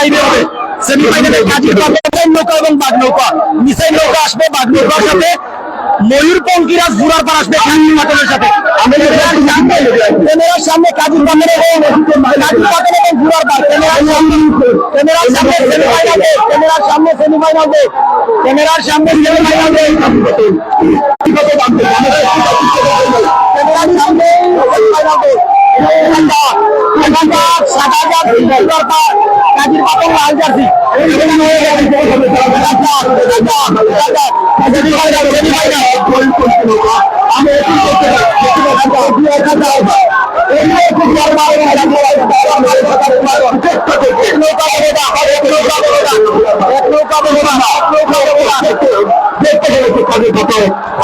ড্রাইভে হবে। সেমিফাইনালে কাজীর পাতন নৌকা এবং বাঘ নৌকা, মিসাইল নৌকা আসবে বাঘ নৌকার সাথে, ময়ূর পঙ্কিরাজ ঘোড়ার পার আসবে কাজীর পাতনের সাথে। ক্যামেরার সামনে কাজীর পাতন এবং ঘোড়ার পার, ক্যামেরার সামনে সেমিফাইনাল, ক্যামেরার সামনে সেমিফাইনাল, ক্যামেরার সামনে সেমিফাইনাল, ক্যামেরার সামনে কাজীর পাতন লাল জার্সি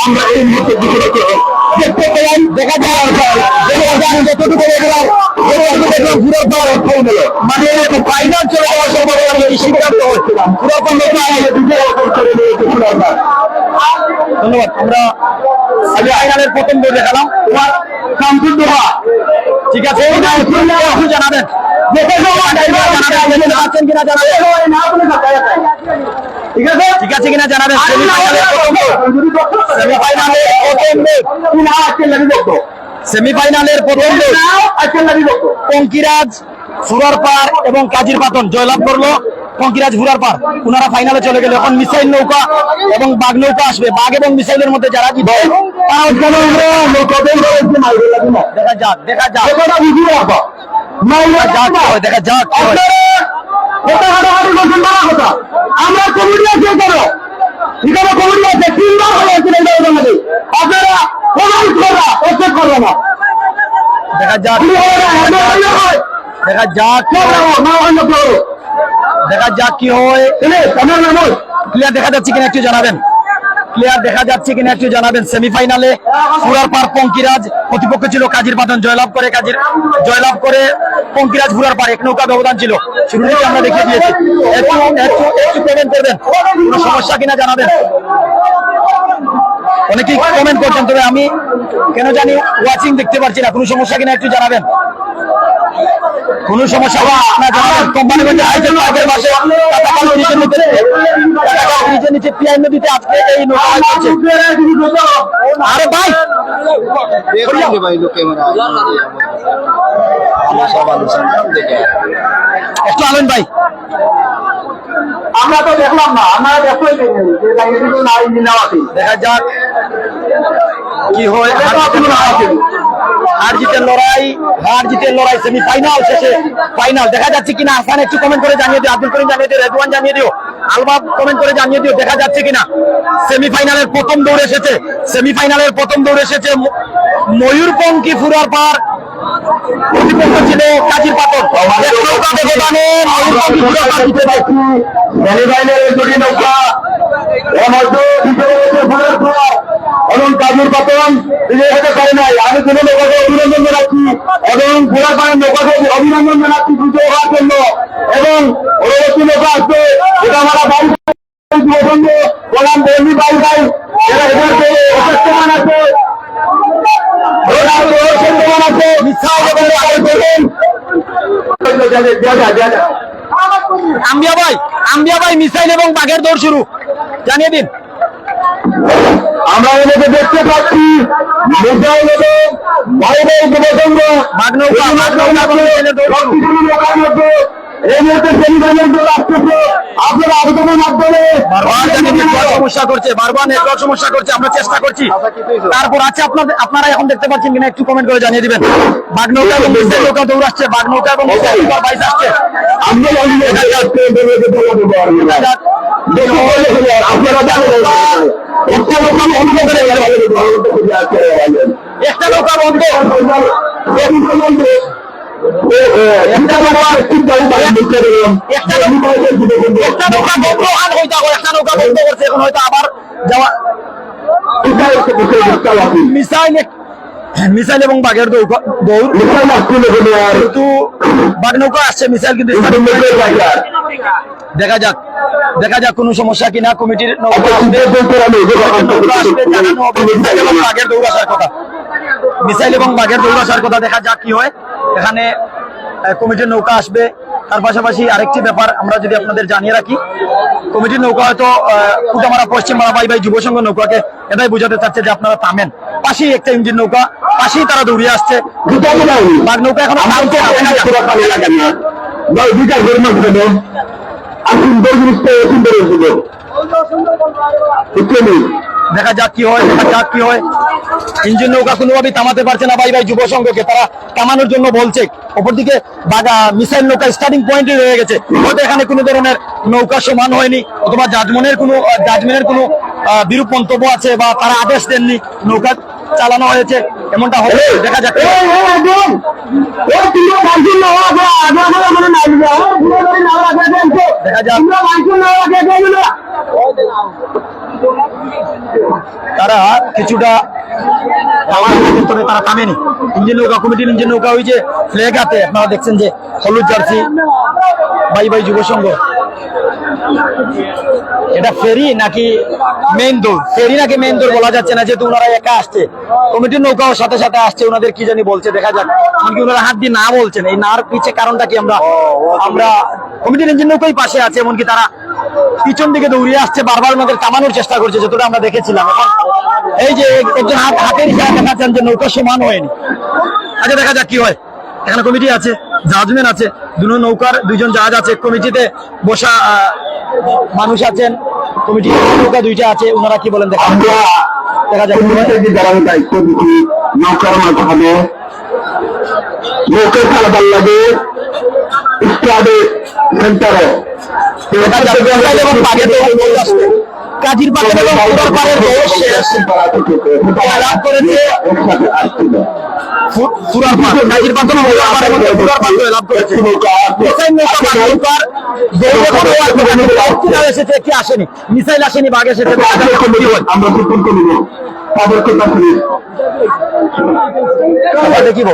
আমরা এই মুহূর্তে দেখতে পেলাম, দেখা যায় যতটুকু মানে ফাইনাল চলে যাওয়ার সময় সিদ্ধান্ত হচ্ছিলাম। ধন্যবাদ। আমরা ফাইনালের প্রথম দৌড় দেখালাম, তোমার শামসুদ্দোহা, ঠিক আছে জানাবেন কিনা জানাবেন, ঠিক আছে কিনা জানাবেন। সেমিফাইনালের প্রথম পঙ্কিরাজ ফুরার পার এবং কাজীর পাতন জয়লাভ করলো। পঙ্কিরাজ ফুরার পার ওনারা ফাইনালে চলে গেল। এখন মিসাইল নৌকা এবং বাঘ নৌকা আসবে। বাঘ এবং মিসাইলের মধ্যে যারা জিতবে দেখা যাক, দেখা যাক, দেখা যাক। আমরা কমিটি আছে করো, এখানে কমিটি আছে, 3 বার হয়েছে আপনারা করবে না। দেখা যাক, দেখা যাক, দেখা যাক কি হয়। ক্লিয়ার দেখা যাচ্ছে কিনা একটু জানাবেন, ক্লিয়ার দেখা যাচ্ছে কিনা একটু জানাবেন। সেমিফাইনালে ফুরার পার পঙ্কিরাজ, প্রতিপক্ষ ছিল কাজীর পাতন, জয়লাভ করে পঙ্কিরাজ ফুরার পার, 1 নৌকা ব্যবধান ছিল। শুরু থেকে আমরা দেখিয়ে দিয়েছি। একটু কমেন্ট করবেন, কোনো সমস্যা কিনা জানাবেন। অনেকেই কমেন্ট করছেন, তবে আমি কেন জানি ওয়াচিং দেখতে পাচ্ছি না। কোনো সমস্যা কিনা একটু জানাবেন, কোনো সমস্যা না জানাবেন। কোম্পানিগঞ্জ আগের মাসে নিচে পিআই নদীতে আজকে এই নৌকা চলছে। আরে ভাই একটু আলেন ভাই, আমরা তো দেখলাম না, আমরা দেখা যাক কি হয়। হার জিতের লড়াই সেমিফাইনাল শেষে ফাইনাল দেখা যাচ্ছে কিনা। আসান একটু কমেন্ট করে জানিয়ে দিও, আব্দুল করিম জানিয়ে দিও, রেদওয়ান জানিয়ে দিও, আলবাব কমেন্ট করে জানিয়ে দিও দেখা যাচ্ছে কিনা। সেমিফাইনালের প্রথম দৌড় এসেছে ময়ূরপঙ্খী ফুরার পার, প্রতিপক্ষ ছিল কাজীর পাতন। এবং কাজীর পাতন বিজয় হতে পারে নাই। আমি কোনো নৌকাকে অভিনন্দন জানাচ্ছি এবং ঘোড়ার পাড়ের নৌকাকে অভিনন্দন জানাচ্ছি বিজয় হওয়ার জন্য। এবং পরবর্তী নৌকা আসবে, এটা আমরা বাড়ি বললাম বন্ধু ভাই ভাই, এরা এদেরকে অপেক্ষমান আছে, আম্বিয়া ভাই মিসাইল এবং বাঘের দৌড় শুরু জানিয়ে দিন। আমরা এদেরকে দেখতে পাচ্ছি মিসাইল এবং বাঘের বাঘ নৌকা এই মুহূর্তে সেমিফাইনাল দল আসতেছে। আপনারা আবেদনের মাধ্যমে বারবার নেটওয়ার্ক সমস্যা করছে, আমরা চেষ্টা করছি। তারপর আছে আপনারা এখন দেখতে পাচ্ছেন কিনা একটু কমেন্ট করে জানিয়ে দিবেন। বাঘ নৌকা এবং মিসাইল নৌকা দৌড়াচ্ছে, বাঘ নৌকা এবং মিসাইল বাইশ আসছে। একটা নৌকা বন্ধ, একটা নৌকা বন্ধ করছে, এখন হয়তো আবার যাওয়া। মিসাইল এবং বাঘের দৌড়, কিন্তু বাঘ নৌকা আসছে, মিসাইল কিন্তু দেখা যাক কোনো সমস্যা কিনা। কমিটির বাঘের দৌড় আসার কথা, দেখা যাক কি হয়। এখানে কমিটির নৌকা আসবে। তার পাশাপাশি আরেকটি ব্যাপার আমরা যদি আপনাদের জানিয়ে রাখি, কমিটির নৌকা হয়তো কুটামারা পশ্চিমপাড়া ভাই ভাই যুব সংঘ নৌকাকে এটাই বোঝাতে চাচ্ছে যে আপনারা থামেন। পাশেই একটা ইঞ্জিন নৌকা, পাশেই তারা দৌড়িয়ে আসছে। বাঘ নৌকা এখন দেখা যাক কি হয়, দেখা যাক কি হয়। ইঞ্জিন নৌকা কোনোভাবেই থামাতে পারছে না ভাই ভাই যুব সংঘকে, তারা থামানোর জন্য বলছে। অপরদিকে বাঘা মিসাইল নৌকা স্টার্টিং পয়েন্টে রয়ে গেছে, হয়তো এখানে কোনো ধরনের নৌকা সমান হয়নি, অথবা জাজমেন্টের কোনো বিরূপ মন্তব্য আছে, বা তারা আদেশ দেননি, নৌকা চালানো হয়েছে এমনটা হবে। দেখা যাক তারা কিছুটা তারা থামেনি। ইঞ্জিন নৌকা কমিটির ইঞ্জিন নৌকা ওই যে ফ্ল্যাগ হাতে আপনারা দেখছেন যে হলুদ জার্সি ভাই ভাই যুব সংঘ। এটা ফেরি নাকি মেইন দৌড়, ফেরি নাকি মেইন দৌড় বলা যাচ্ছে না, যেহেতু ওনারা একা আসছে। কমিটির নৌকাও সাথে সাথে আসছে, ওনাদের কি জানি বলছে, দেখা যাক। এমনকি ওনারা হাত দিয়ে না বলছেন, এই নার পিছে কারণটা কি আমরা কমিটির ইঞ্জিন নৌকাই পাশে আছে, এমনকি তারা পিছন দিকে দৌড়িয়ে আসছে, বারবার ওনাদের থামানোর চেষ্টা করছে, যতটা আমরা দেখেছিলাম। এখন এই যে একজন হাতের ইশারা দেখাচ্ছেন যে নৌকা সমান হয়নি। আচ্ছা দেখা যাক কি হয়। এখানে কমিটি আছে, জাজমেন্ট আছে, দুটো নৌকার দুইজন জাহাজ আছে, কমিটিতে বসা মানুষ আছেন, কমিটি নৌকা দুইটা আছে, ওনারা কি বলেন দেখা যাক। দায়িত্ব দিচ্ছি নৌকার মাঝে হবে, নৌকার খেলা ভাল লাগে স্টাডি সেন্টারে কাজীর পাত্র এবং পুরার পাড়ের লাভ করেছে পুরার পাড়, কাজীর পাত্র পুরার পাড় লাভ করেছে। এসেছে কি আসেনি, মিসাইল আসেনি, বাঘ এসেছে। আমরা তাদেরকে দেখিব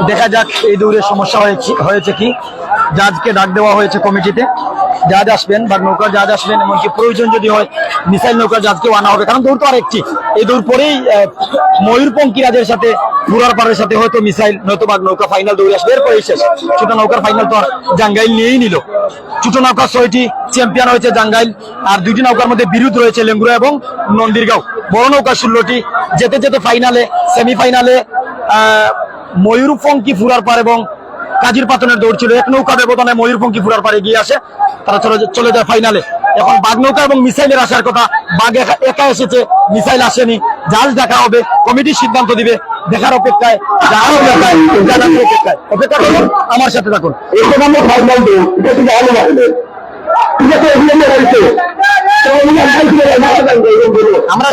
দেখা যাক এই দৌড়ে সমস্যা হয়েছে কি। জাজকে ডাক দেওয়া হয়েছে কমিটিতে, জাজ আসবেন বা নৌকার জাজ আসবেন, এমনকি প্রয়োজন যদি হয় মিসাইল নৌকার জাজকেও আনা হবে, কারণ দৌড় তো আরেকটি। এই দৌড় পরেই ময়ূরপঙ্খী রাজের সাথে পুরার পাড়ের সাথে হয়তো মিসাইল নয়তো বাঘ নৌকা ফাইনাল দৌড়ে আসবে, এরপরে শেষ। ছোট নৌকার ফাইনাল তো আর জাঙ্গাইল নিয়েই নিল। ছোট নৌকা 6টি চ্যাম্পিয়ন হয়েছে জাঙ্গাইল, আর 2টি নৌকার মধ্যে বিরোধ রয়েছে লেঙ্গুরা এবং নন্দীরগাঁও। বড় নৌকা 16টি, যেতে যেতে ফাইনালে সেমিফাইনালে ময়ূরপঙ্খী ফুরার পার এবং কাজীর পাতনের দৌড় ছিল। এক নৌকা ব্যবধানে ময়ূরপঙ্খী ফুরার পারে গিয়ে আসে, তারা চলে যায় ফাইনালে। এখন বাঘ নৌকা এবং মিসাইলের আসার কথা, বাঘ একা এসেছে, মিসাইল আসেনি। জাজ দেখা হবে, কমিটির সিদ্ধান্ত দিবে, দেখার অপেক্ষায় অপেক্ষা করুন, আমার সাথে থাকুন। আমরা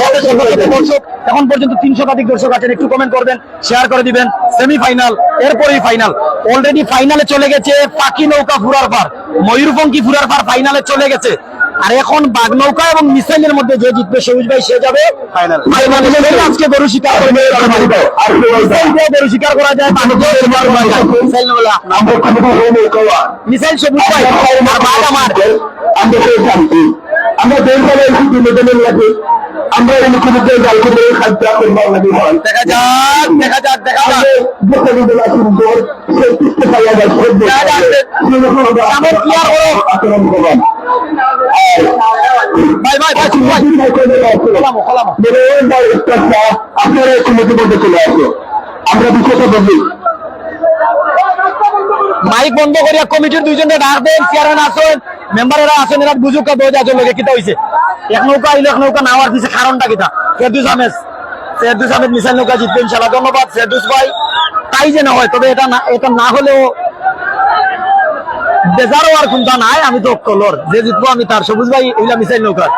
দর্শক এখন পর্যন্ত 300 শতাধিক দর্শক আছেন, একটু কমেন্ট করবেন, শেয়ার করে দিবেন। সেমিফাইনাল এরপরেই ফাইনাল, অলরেডি ফাইনালে চলে গেছে পাখি নৌকা ফুরার পার, ময়ূরপঙ্খী ফুরার পার ফাইনালে চলে গেছে। আর এখন বাঘ নৌকা এবং মিসাইলের মধ্যে যে জিতবে সবুজ ভাই সে যাবে ফাইনাল। আজকে গরু শিকার করবে, গরু শিকার করা যায় মিসাইল সবুজ ভাই আর বাঘ আমার। আমরা আমরা এই মুখ্যমন্ত্রী জাল করে দেখা যাক দেখা যাক দেখা যাক ভাই ভাই ভাই আপনারা কমিটি বলতে চলে আসো, আমরা বিষয়টা বলি। মাইক বন্ধ করিয়া কমিটির দুইজনে ডাক দেন, চেয়ারম্যান আসেন, মেম্বারেরা আসেন, এরা বুঝুক দৌড় যাচ্ছে লোকে কিতা হয়েছে। এক নৌকা আইলে এক নৌকা নেওয়ার পিছে কারণটা কিতা। ফেরদৌস আহমেদ মিসাইল নৌকা জিতবে ইনশাআল্লাহ। ধন্যবাদ ফেরদৌস ভাই। তাই যে না হয়, তবে এটা না হলেও বেজারও আর কোনটা নাই, আমি তো কলর যে জিতবো আমি তার। সবুজ ভাই ওইলা মিসাইল নৌকার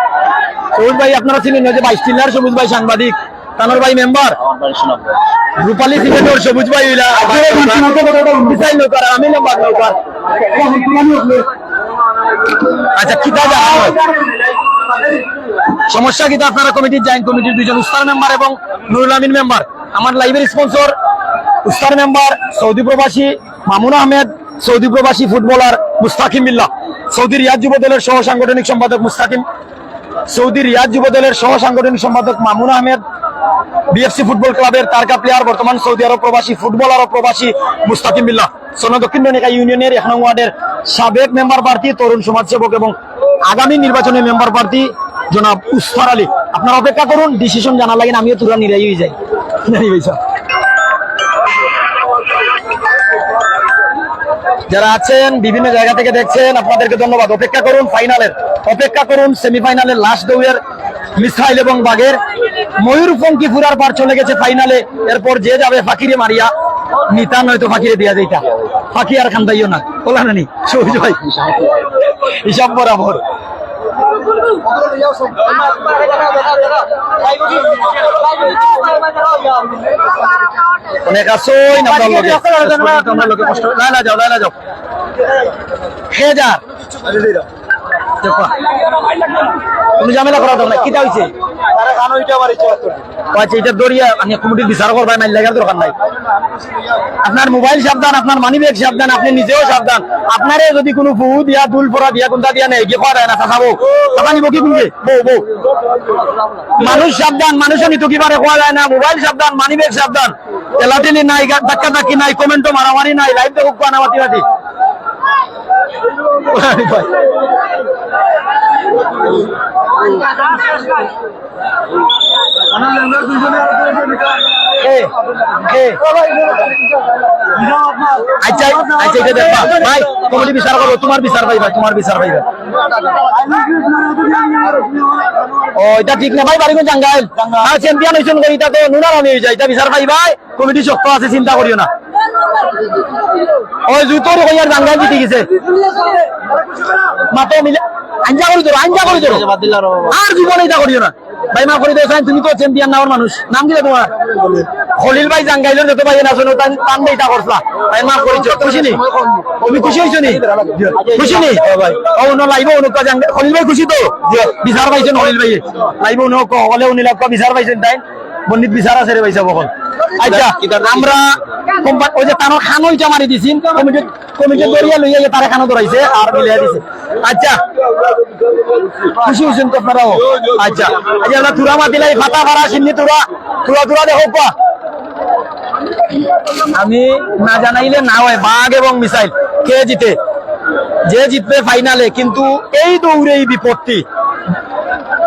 সবুজ ভাই আপনারা চিনেন যে 22 টিলার সবুজ ভাই সাংবাদিক, তানোর ভাই মেম্বার, রূপালী সিলেটের সবুজ ভাই ওইলা মিসাইল নৌকার, আমি মেম্বার নৌকার। আচ্ছা কিতা জানা হয় সমস্যা কিতা, আপনারা কমিটির জয়েন্ট কমিটির দুইজন উস্তাদ মেম্বার এবং নুরুল আমিন মেম্বার, আমার লাইভের স্পন্সর উস্তাদ মেম্বার সৌদি প্রবাসী মামুন আহমেদ, সৌদি প্রবাসী ফুটবলার মুস্তাকিম বিল্লাহ, সৌদি রিয়াদ যুব দলের সহ সাংগঠনিক সম্পাদক মুস্তাকিম সৌদি রিয়াদ যুব দলের সহ সাংগঠনিক সম্পাদক মামুন আহমেদ, বিএফসি ফুটবল ক্লাবের তারকা প্লেয়ার বর্তমান সৌদি আরব প্রবাসী ফুটবলার ও প্রবাসী মুস্তাকিম বিল্লাহ, সনদ দক্ষিণ ডনিকা ইউনিয়নের 1 নং ওয়ার্ডের সাবেক মেম্বার প্রার্থী, তরুণ সমাজসেবক এবং আগামী নির্বাচনে মেম্বার প্রার্থী জনাব উসফার আলী। আপনারা অপেক্ষা করুন, ডিসিশন জানা লাগেন, আমিও তুরা নিরাই হয়ে যাই। যারা আছেন বিভিন্ন জায়গা থেকে দেখছেন আপনাদেরকে ধন্যবাদ। অপেক্ষা করুন ফাইনালের, অপেক্ষা করুন সেমিফাইনালের লাস্ট দৌড়ের মিসাইল এবং বাগের। ময়ূর ফঙ্কি ফুরার পার চলে গেছে ফাইনালে, এরপর যে যাবে ফাকিরে মারিয়া নিতা নয়তো ফাকিরে দিয়া যাইতা, ফাঁকি আর খান্দাইও না, বলা নানি সবুজ ভাই হিসাব বরাবর। অনেক আসই না লোকে কষ্ট না যাও না যাও খেয়ে যা কোনো ঝামেলা করা দরকার নাই। কিটা হয়েছে আচ্ছা, এটা দরিয়া আমি কমিটির বিচার করবার মাইল লাগার দরকার নাই। আপনার মোবাইল সাবধান, আপনার মানি ব্যাগ সাবধান, আপনি নিজেও সাবধান। আপনারে যদি কোনো বহু দিয়া দুল পরা দিয়া কোনটা দিয়া নেই গিয়ে খাওয়া যায় না, খাবো খাবা নিব কি কোনকে বউ বউ। মানুষ সাবধান, মানুষও নিত কিবারে খাওয়া যায় না। মোবাইল সাবধান, মানি ব্যাগ সাবধান, এলাটেলি নাই, ধাক্কা ধাক্কি নাই, কমেন্টও মারামারি নাই, লাইভ দেখুক পানা মাতি মাতি। আচ্ছা আচ্ছা, এটা দেখবা ভাই, কমিটি বিচার করবো, তোমার বিচার পাইবা, তোমার বিচার পাইবা। ও এটা ঠিক না ভাই, বাড়িগঞ্জ জাঙ্গাইল চ্যাম্পিয়ন হয়েছেন করি, এটা তো নুনার আমি হয়ে যায়, এটা বিচার পাইবা। কমিটি শক্ত আছে, চিন্তা করিও না। ওই জুতোর হইয়ার জাঙ্গাইল জিতে গেছে, মাতো মিলে আঞ্জা করে ধরো, আঞ্জা করে ধরো, আর জীবনে এটা করিও না ভাই। মা করে দেয়, তুমি তো চ্যাম্পিয়ন নাওয়ার মানুষ, নাম দিলে তোমার খলিল ভাই জাঙ্গাইলের যত ভাই না শোনো টান এটা করছিলা ভাই, মা করেছ, খুশি নি? তুমি খুশি হয়েছো নি? খুশি নি ভাই? ও ন লাইব অনুকা খলিল ভাই খুশি তো বিচার পাইছেন, খলিল ভাই লাইব উনি হলে উনি লাভ বিচার পাইছেন, তাই বন্দিত বিচার আছে রে ভাইসা বখন। আচ্ছা, আমরা ওই যে তার খানো ইটা মারি দিছি, কমিটি দরিয়া লইয়া তারা খানো ধরাইছে আর মিলিয়ে দিছে। আচ্ছা, খুশি হয়েছেন তো আপনারাও? আচ্ছা আচ্ছা, আমরা তুরা মাতিলাই ফাটা ফাড়া সিন্নি তুরা তুরা তুরা দেখো পা। আমি না জানাইলে না হয়, বাঘ এবং মিসাইল কে জিতে, যে জিতবে ফাইনালে। কিন্তু এই দৌড়ে এই বিপত্তি,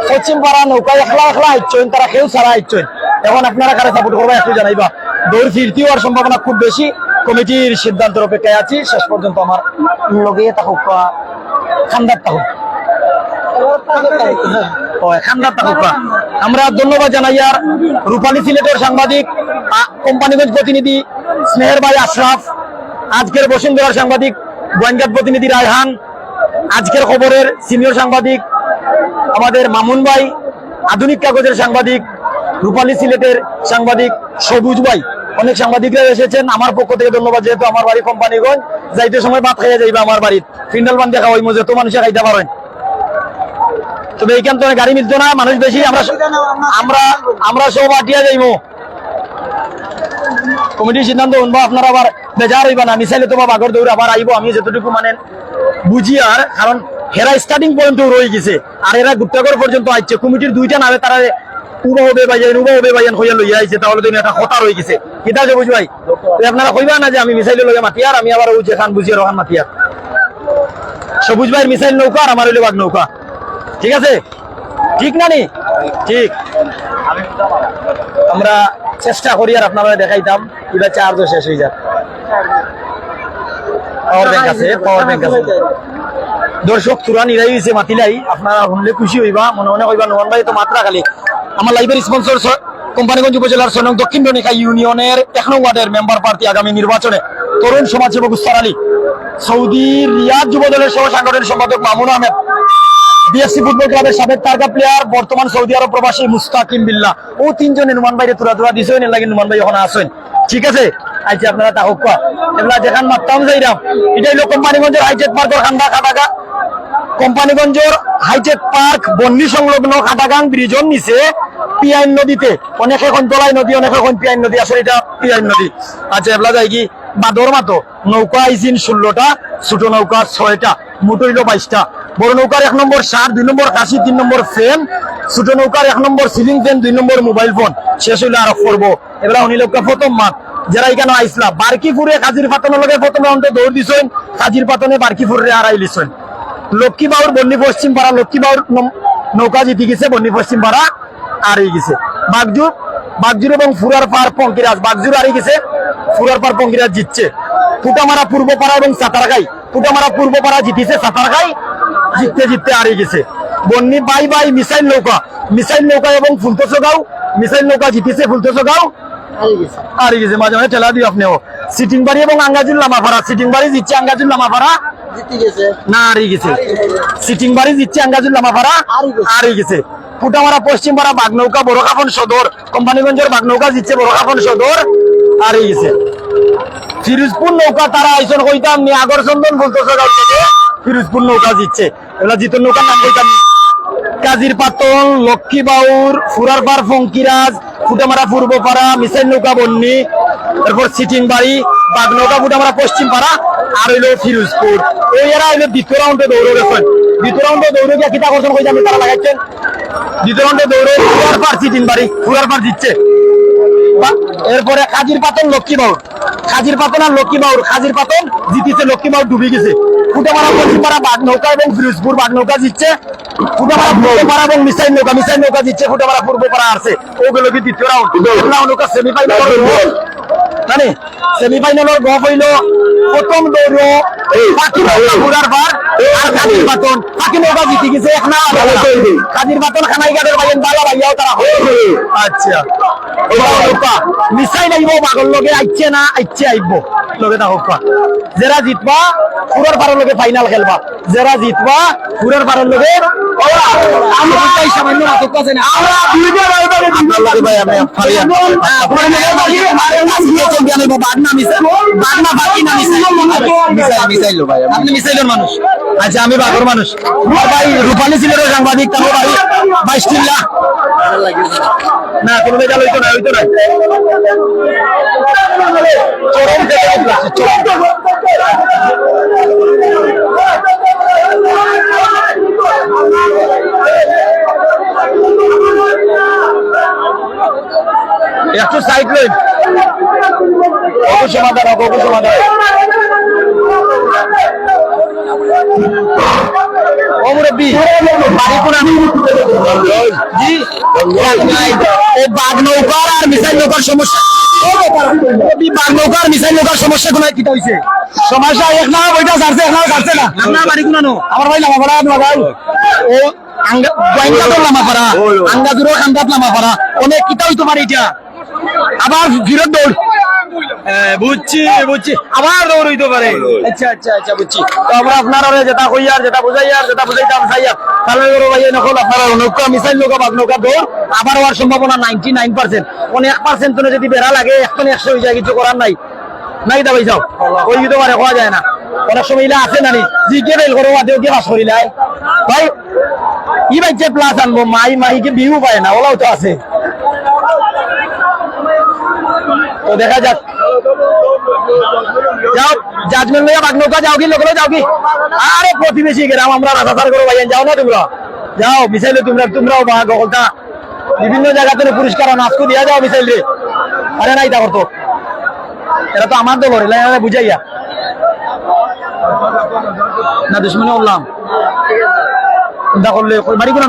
পশ্চিম পাড়া নৌকা একলা একলা আইছেন, তারা কেউ ছাড়া আইছেন। এখন আপনারা কারে সাপোর্ট করবা একটু জানাইবা। দৌড় ফিরতি হওয়ার সম্ভাবনা খুব বেশি, কমিটির সিদ্ধান্তের অপেক্ষায় আছি। শেষ পর্যন্ত আমার লগে থাকুক খান্দার থাকুক, খান্দার থাকুক। আমরা ধন্যবাদ জানাই আর রূপালী সিলেটের সাংবাদিক, কোম্পানিগঞ্জ প্রতিনিধি স্নেহের ভাই আশরাফ, আজকের বসুন্ধরার সাংবাদিক গোয়েন্দার প্রতিনিধি রায়হান, আজকের খবরের সিনিয়র সাংবাদিক আমাদের মামুন ভাই, আধুনিক কাগজের সাংবাদিক, রূপালী সিলেটের সাংবাদিক সবুজ ভাই, অনেক সাংবাদিকরা এসেছেন। আমার পক্ষ থেকে ধন্যবাদ, যেহেতু আমার বাড়ি কোম্পানিগঞ্জ, যাইতে সময় ভাত খাইয়া যাইবা আমার বাড়ির ফিন্ডাল বান দেখা হইমো, যেহেতু মানুষে খাইতে পারেন। তবে এইখান তো গাড়ি মিলতো না, মানুষ বেশি, আমরা সব আটিয়া যাইমো। কমিটির সিদ্ধান্ত শুনবো, আপনারা আবার বেজার হইবা না, মিসাইলে তোমার বাঘর দৌড়ে আবার আইবো, আমি যতটুকু মানে বুঝি। আর কারণ হেরা স্টার্টিং পয়েন্ট রয়ে গেছে, আর এরা গুপ্তাগড় পর্যন্ত আইছে। কমিটির দুইটা নামে তারা উবা হবে ভাইয়ান হইয়া লইয়া আইছে, তাহলে তো একটা কথা রয়ে গেছে। কিতা যে বুঝ ভাই, আপনারা কইবা না যে আমি মিসাইলে লগে মাতিয়ার, আমি আবার ওই যেখান বুঝিয়ে রহান মাতিয়ার। সবুজ ভাইয়ের মিসাইল নৌকা আর আমার হইলে বাঘ নৌকা, ঠিক আছে? ঠিক না নি? ঠিক। আমরা চেষ্টা করি আর আপনারা দেখাইতাম, এবার চার্জ শেষ হয়ে যাক। পাওয়ার ব্যাংক আছে, পাওয়ার ব্যাংক আছে। দর্শক তুরা নিরাই হয়েছে মাতিলাই, আপনারা শুনলে খুশি হইবা, মনে মনে হইবা নোমান ভাই তো মাত্রা খালি। আমার লাইভের স্পন্সর কোম্পানিগঞ্জ উপজেলার 6 নং দক্ষিণ ডনিকা ইউনিয়নের 1 নং ওয়ার্ডের মেম্বার প্রার্থী আগামী নির্বাচনে তরুণ সমাজসেবক উসফার আলী, সৌদি রিয়াদ যুব দলের সহ সাংগঠনিক সম্পাদক মামুন আহমেদ, বিএফসি ফুটবল ক্লাবের সাবেক তারকা প্লেয়ার বর্তমান সৌদি আরব প্রবাসী মুস্তাকিম বিল্লাহ, ও তিনজনে নুমান ভাইরে তুরা তুরা দিছেন, এর লাগে নুমান ভাই এখন আসেন, ঠিক আছে? আচ্ছা, আপনারা তা হোক এগুলা যেখান মারতাম যাইরাম। এটা হলো কোম্পানিগঞ্জের হাইটেক পার্কের খান্ডা খাটাগা, কোম্পানিগঞ্জের হাইটেক পার্ক বন্যী সংলগ্ন খাটাগাং ব্রিজের নিচে পিয়াইন নদীতে, অনেকে এখন দলাই নদী, অনেকে এখন পিয়াইন নদী, আসলে এটা পিয়াইন নদী। আচ্ছা, এবলা যাই কি বাদর মাতো নৌকা আইসিন 16টা, ছোট নৌকা 6টা, মোট হইল 22টা। বড় নৌকার 1 নম্বর সার, 2 নম্বর কাশি, 3 নম্বর ফ্রেম, ছোট নৌকার 1 নম্বর সিলিং ফ্যান, 2 নম্বর মোবাইল ফোন, শেষ হইলে আরো করবো। এগুলা অনিলকা প্রথম মাঠ যারা এখানে আইসলা বারকিপুরে কাজির পাতনের লগে প্রথম রাউন্ডে দৌড় দিছেন, কাজির পাতনে বারকিপুরে হারাই লিছেন। লক্ষ্মী বাউর বন্নি পশ্চিম পাড়া, লক্ষ্মী বাউর নৌকা জিতে গেছে, বন্নি পশ্চিম পাড়া হারিয়ে গেছে। বাগজুর এবং ফুরার পার পঙ্কিরাজ, বাগজুর হারিয়ে গেছে, ফুরার পার পঙ্কিরাজ জিতছে। ফুটামারা পূর্বপাড়া এবং সাতারগাই, ফুটামারা পূর্বপাড়া জিতেছে, সাতারগাই জিততে হারিয়ে গেছে। বন্নি বাই মিসাইল নৌকা এবং ফুলতোসগাঁও, মিসাইল নৌকা জিতেছে, ফুলতোসগাঁও হারিয়ে গেছে। মাঝে মাঝে ঠেলা দিও আপনিও। সিটিং বাড়ি এবং আঙ্গাজুল লামাপাড়া, সিটিং বাড়ি জিতছে, আঙ্গাজুল লামাপাড়া না হারিয়ে গেছে। সিটিং বাড়ি জিতছে, আঙ্গাজুল লামাপাড়া হারিয়ে গেছে। ফুটামারা পশ্চিম পাড়া বাগনৌকা বড়কাফন সদর, কোম্পানিগঞ্জের বাগনৌকা জিতছে, বড়কাফন সদর হারিয়ে গেছে। ফিরোজপুর নৌকা তারা আইসন কইতাম নি, আগর চন্দন ফুলতোসগাঁও থেকে ফিরোজপুর নৌকা জিতছে। এগুলা জিতন নৌকার নাম কইতাম নি। কাজির পাতল, লক্ষ্মী বাউর, ফুরার পার ফঙ্কিরাজ, ফুটামারা পূর্বপাড়া, মিসাইল নৌকা বন্নি, তারপর সিটিং বাড়ি, বাগনৌকা, ফুটামারা পশ্চিম পাড়া আর হইলো ফিরোজপুর। এরা হইলো দ্বিতীয় রাউন্ডে দৌড়ে গেছেন। দ্বিতীয় রাউন্ডে দৌড়ে গিয়ে কিতা করছেন কইতাম তারা লাগাইছেন। দ্বিতীয় রাউন্ডে দৌড়ে ফুরার পার সিটিং বাড়ি, ফুরার পার জিতছে। এরপরে কাজির পাতন, লক্ষ্মী বাউর, খাজির পাতন আর লক্ষ্মী বাউর, খাজির পাতন জিতেছে, লক্ষ্মী বাউর ডুবে গেছে। ফুটামারা পশ্চিম পাড়া বাগনৌকা এবং ফিরোজপুর, বাগনৌকা জিতছে। ফুটামারা পূর্বপাড়া এবং মিসাইল নৌকা জিতছে, ফুটামারা পূর্বপাড়া আছে। ওগুলো কি দ্বিতীয় রাউন্ড নৌকা সেমিফাইনাল মানে সেমিফাইনালের গপ হইল প্রথম দৌড় পাখি নৌকা ঘুরার পর আর কাজির পাতন, পাখি নৌকা জিতে গেছে। এক না কাজির পাতন খানাইঘাটের ভাইয়েন বালা ভাইয়াও তারা আচ্ছা মিসাইল আইব বাগল লগে আইছে না আইছে আইব লগে তা হোক। যারা জিতবা পুরার পারের লগে ফাইনাল খেলবা, যারা জিতবা পুরার পারের লগে সামান্য নাটক আছে না। মিসাইলের মানুষ আচ্ছা, আমি বাগর মানুষ। ভাই রূপালী সিলেটের সাংবাদিক, তারপর ভাই 22 টিল্লা না কোনো মেজাল হইতো না, হইতো না। চরম একটু সাইড লইন, সমাধান ও মুরব্বী বাড়ি কোন জি বাগনৌকার আর মিসাইল নৌকার সমস্যা, বাগনৌকার মিসাইল নৌকার সমস্যা কোন কিটা হইছে? সমস্যা এক না ওইটা ছাড়ছে, এক না ছাড়ছে না। আপনার বাড়ি কোন? আমার ভাই লামাপাড়া, ভাই ও গোয়েঙ্গাদর লামাপাড়া, আঙ্গাদুরো খান্দাত লামাপাড়া। অনেক কিটা হইতে পারে এটা, আবার ফিরত দৌড়। বুঝছি আবার দৌড় হইতে পারে। আচ্ছা বুঝছি। তো আমরা আপনারা যেটা কই আর যেটা বুঝাই আর যেটা বুঝাইতাম চাই তাহলে ভাই নকল আপনারা নৌকা মিসাইল নৌকা বাগনৌকা দৌড় আবার হওয়ার সম্ভাবনা 99%। 1% তো যদি বেড়া লাগে এখন 100 হয়ে যায়, কিছু করার নাই দা ভাই যাও ওই দিতে পারে, হওয়া যায় না। অনেক সময় ইলা আছে নানি জিকে বেল করো দেও কি পাস করিলাই ভাই ই বাইছে প্লাস আনবো মাইকে বিহু পায় না, ওলাও তো আছে। তো দেখা যাক, যাও জাজমেন্ট লইয়া বাগনৌকা যাও কি লোকগুলো যাও কি? আরে প্রতিবেশী গ্রাম আমরা রাজাসার করো ভাইয়া, যাও না তোমরা, যাও মিসাইলে তোমরাও গকলটা বিভিন্ন জায়গা থেকে পুরস্কার নাচকু দিয়া যাও মিসাইল রে। আরে নাই তা করতো, এটা তো আমার দল বুঝাইয়া না দুশ্মনী বললাম চিন্তা করলে। বাড়ি কোন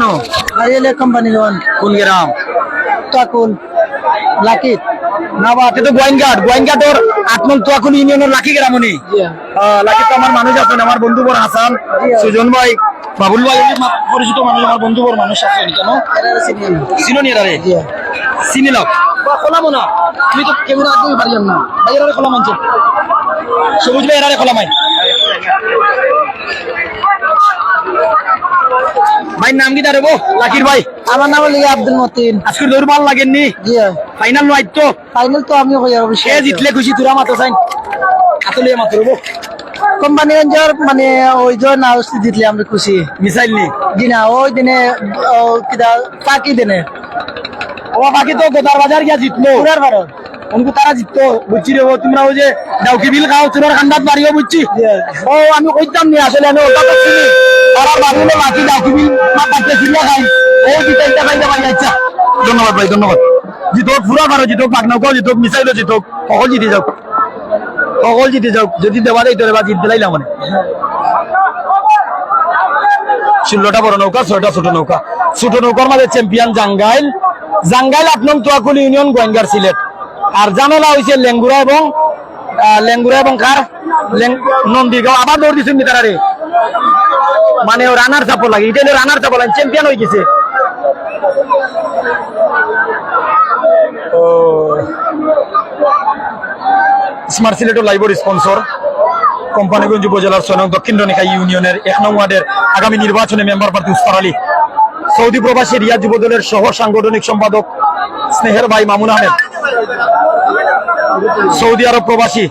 কোম্পানি কোন গ্রাম? কাকুল লাকি না বা তো গোয়াইনঘাট ওর 8 নং তোয়াকুল ইউনিয়নের লাকি গ্রামনি। লাকি তো আমার মানুষ আছেন, আমার বন্ধু বর হাসান, সুজন ভাই, বাবুল ভাই পরিচিত মানুষ, আমার বন্ধু বর মানুষ আছেন। কেন চিনি রে চিনি লাও খোলামো না, তুমি তো ক্যামেরা আগে পারিয়াম না ভাই, এরারে খোলা মানছে সবুজ ভাই, এরারে খোলা মাই। ভাই নাম কি দাঁড়াবো? লাকির ভাই। আমার নাম হলো আব্দুল মতিন। আজকে দৌড় ভাল লাগেননি? ফাইনাল নয় তো? ফাইনাল তো আমিও কই আর সে জিতলে খুশি, তোরা মাতো চাই আসলে মাতো রবো কোম্পানিগঞ্জের মানে ওই যে না জিতলে আমরা খুশি। মিসাইল নি জি না ওই দিনে পাকি দিনে ও বাকি তো গোদার বাজার গিয়া জিতলো পুরার ভারত উনকু তারা জিততো বুঝছি রে তোমরা ওই যে ডাউকি বিল খাও চুরার খান্দাত মারিও বুঝছি ও আমি কইতাম নি আসলে আমি ওটা করছি তারা বাড়িলে বাকি ডাউকি বিল মাথাতে চিল্লা খাই ও জিতাইতে পাইতে পাই আচ্ছা ধন্যবাদ ভাই ধন্যবাদ জিতক পুরা পারো জিতক বাগনাও জিতক মিসাইলও জিতক সকল জিতে যাও সকল জিতে যাও যদি দেওয়া দেয় তোরে বা জিত দিলাইলাম মানে 16টা বড় নৌকা 6টা ছোট নৌকা ছোট নৌকার মাঝে চ্যাম্পিয়ন জাঙ্গাইল জাঙ্গাইল 8 নং তোয়াকুল ইউনিয়ন গোয়েঙ্গার সিলেট আর জামেলা হয়েছে লেঙ্গুরা এবং কার নন্দীগাঁও আবার দৌড় দিচ্ছেন তারা মানে রানার চাপল লাগে এটা রানার চাপল লাগে চ্যাম্পিয়ন হয়ে গেছে স্মার্ট সিলেট লাইভর স্পন্সর কোম্পানিগঞ্জ উপজেলার 6 নং দক্ষিণ রনিকা ইউনিয়নের 1 নং ওয়ার্ডের আগামী নির্বাচনে মেম্বার প্রার্থী উস্তার আলী সৌদি প্রবাসী রিয়াদ যুবদলের সহ সাংগঠনিক সম্পাদক স্নেহের ভাই মামুন আহমেদ সৌদি আরব প্রবাসী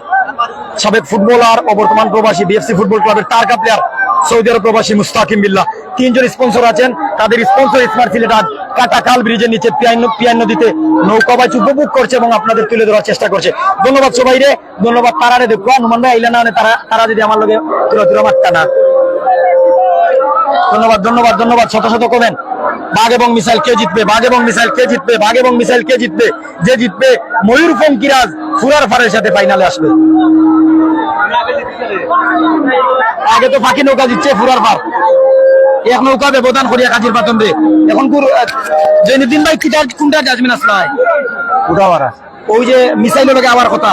সাবেক ফুটবলার ও বর্তমান প্রবাসী বিএফসি ফুটবল ক্লাবের তারকা প্লেয়ার সৌদি আরব প্রবাসী মুস্তাকিম বিল্লাহ 3 জন স্পন্সর আছেন তাদের স্পন্সর স্মার্ট সিলেট আজ কাটাকাল ব্রিজের নিচে পিয়ান নদীতে নৌকা বাইচ উপভোগ করছে এবং আপনাদের তুলে ধরার চেষ্টা করছে ধন্যবাদ সবাই রে ধন্যবাদ তারারে দেখো হনুমান ভাই আইলা না তারা যদি আমার লগে তুলা মারতা না ধন্যবাদ ধন্যবাদ ধন্যবাদ শত শত কমেন বাঘ এবং মিসাইল কে জিতবে বাঘ এবং মিসাইল কে জিতবে বাঘ এবং মিসাইল কে জিতবে যে জিতবে ময়ূর ফঙ্কিরাজ ফুরার ফারের সাথে ফাইনালে আসবে আগে তো ফাঁকি নৌকা জিতছে ফুরার ফার এক নৌকা ব্যবধান করিয়া কাজীর পাতন রে এখন জৈনুদ্দিন ভাই কোনটা জাজমেন্ট আসলাই উঠাওয়ারা ওই যে মিসাইলের লগে আমার কথা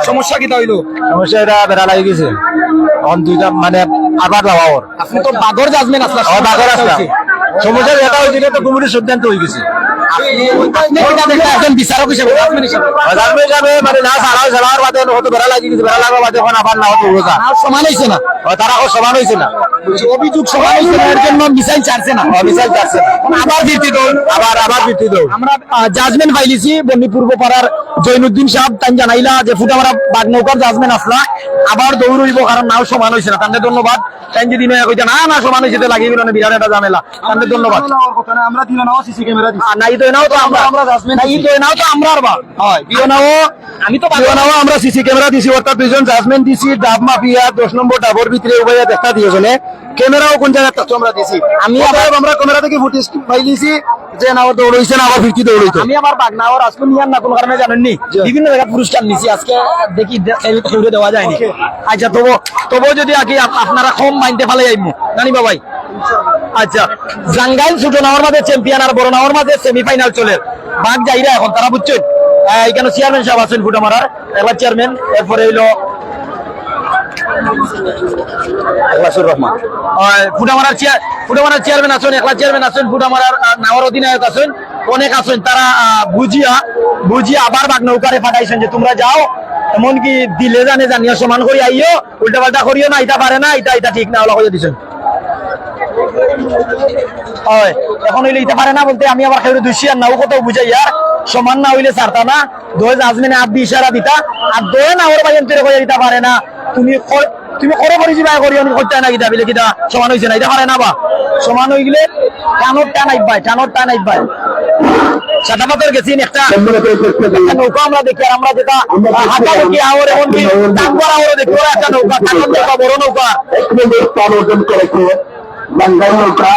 সমস্যা কিটা হইলো সমস্যা এটা বেড়া লাগি গেছে এখন দুইটা মানে আবার লাভাওর আপনি তো বাগর জাজমেন্ট আসলা বাগর আসলা সমস্যা এটা হইছিল তো কমিটির সিদ্ধান্ত হয়ে গেছে বিচারক হিসেবে মানে না সারার বাদে হয়তো বেড়া লাগি গেছে বেড়া লাগার বাদে এখন আবার না হতো সমান হয়েছে না তারা সমান হয়েছে না অভিযোগ সমান হয়েছে না এর জন্য মিসাইল চারছে না মিসাইল চারছে না আবার ভিত্তি দৌড় আবার ভিত্তি দৌড় আমরা জাজমেন্ট পাইলিছি বন্নি পূর্ব পাড়ার জৈনুদ্দিন সাহেব তাই জানাইলা যে ফুটামারা বাঘ নৌকার জাজমেন্ট আসলা আবার দৌড় হইব কারণ নাও সমান হয়েছে না তাদের ধন্যবাদ তাই যদি কইতে না সমান হয়েছে তো লাগিয়ে গেল না বিরাট একটা ঝামেলা তাদের ধন্যবাদ আমরা দিও নাও সিসি ক্যামেরা দিছি না ইতো নাও তো আমরা জাজমেন্ট ইতো নাও তো আমরা আরবা হয় দিও নাও আমি তো দিও নাও আমরা সিসি ক্যামেরা দিছি অর্থাৎ দুইজন জাজমেন্ট দিছি ডাব মাফিয়া 10 নম্বর ডাবর ভিতরে উভয় দেখা দিয়েছলে ক্যামেরাও কোন জায়গা তথ্য আমরা দিছি আমি আবার আমরা ক্যামেরা থেকে ফুটেজ পাইলিছি যে নাও দৌড়াইছে না আবার ফিরতি দৌড়াইছে আমি আমার বাগনাওর আজকে নিয়ার না কোন কারণে জানেননি বিভিন্ন জায়গা পুরস্কার নিছি আজকে দেখি খেউরে দেওয়া যায়নি আচ্ছা তবু যদি আগে আপনারা কম মাইনতে ফেলে যাইমু জানি বাবাই আচ্ছা জাঙ্গাইল ছোট নাওয়ার মাঝে চ্যাম্পিয়ন আর বড় নাওয়ার মাঝে সেমিফাইনাল চলে বাঘ যাইরা এখন তারা বুঝছেন এখানে চেয়ারম্যান সাহেব আছেন ফুটামারার একবার চেয়ারম্যান এরপরে হইলো রহমান ফুটামারার চেয়ারম্যান আছেন একলা চেয়ারম্যান আছেন ফুটামারার নাওয়ার অধিনায়ক আছেন অনেক আছেন তারা বুঝিয়া আবার বাঘ নৌকারে পাঠাইছেন যে তোমরা যাও এমনকি দিলে জানিয়া সমান করি আইও উল্টা পাল্টা করিও না এটা পারে না এটা ঠিক না ওলা হয়ে দিচ্ছেন এখন হইলে ইতে পারে না বলতে আমি আবার খেয়ে দুইশি আর নাও কোথাও বুঝাই আর সমান না হইলে ছাড়তা না দোয়ে জাজমেনে আদ দিয়ে ইশারা দিতা আর দোয়ে না ওর ভাই এমতেরে কইয়া দিতে পারে না তুমি করে করি যাবা করি আমি করতে না কিতা বিলে কিতা সমান হইছে না এটা পারে না বা সমান হই গেলে টানোর টান আইবাই সাদাপাতের গেছিন একটা নৌকা আমরা দেখি আর আমরা যেটা হাঁটা দেখি আওয়ার এমন কি টাঙ্গর আওয়ার দেখি ওরা একটা নৌকা টাঙ্গর নৌকা বড় নৌকা স্থান অর্জন করেছে বাঙ্গাল নৌকা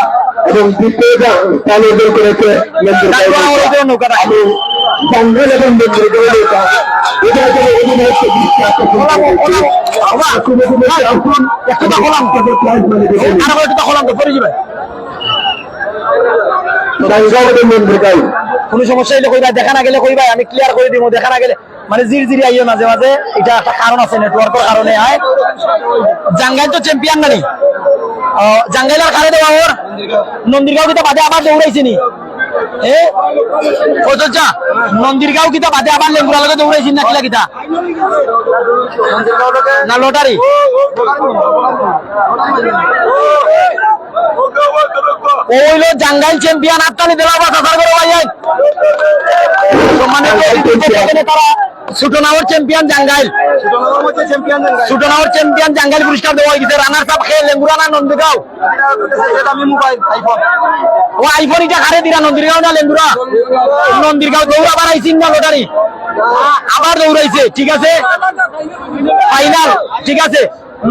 এবং দ্বিতীয় স্থান অর্জন করেছে নৌকাটা বাঙ্গাল এবং নৌকা কোন সমস্যা হইলে কইবা দেখা না গেলে কইবা আমি ক্লিয়ার করে দিব দেখা না গেলে মানে জিরি আইও মাঝে মাঝে এটা একটা কারণ আছে নেটওয়ার্কের কারণে হয় জাঙ্গাইল তো চ্যাম্পিয়ন নানি জাঙ্গাইলের কারে দেওয়া ওর নন্দীরগাঁও কিতা বাদে আবার দৌড়াইছে নি নন্দীরগাঁও কিতা বাদে আবার লেঙ্গুরা লগে দৌড়াইছি না কিলা কিতা না লটারি ওইলো জাঙ্গাইল চ্যাম্পিয়ন আত্মানি দেওয়া বা সাসার করে ভাই সম্মানিত তারা সুটনাওয়ার চ্যাম্পিয়ন জাঙ্গাইল সুটনাওয়ার চ্যাম্পিয়ন জাঙ্গাইল পুরস্কার দেওয়া হয়েছে রানার সাপ খেয়ে লেঙ্গুরা না নন্দীগাঁও ও আইফোন এটা খারে দিরা নন্দীগাঁও না লেঙ্গুরা নন্দীগাঁও দৌড়া বাড়াইছি না লটারি আবার দৌড়াইছে ঠিক আছে ফাইনাল ঠিক আছে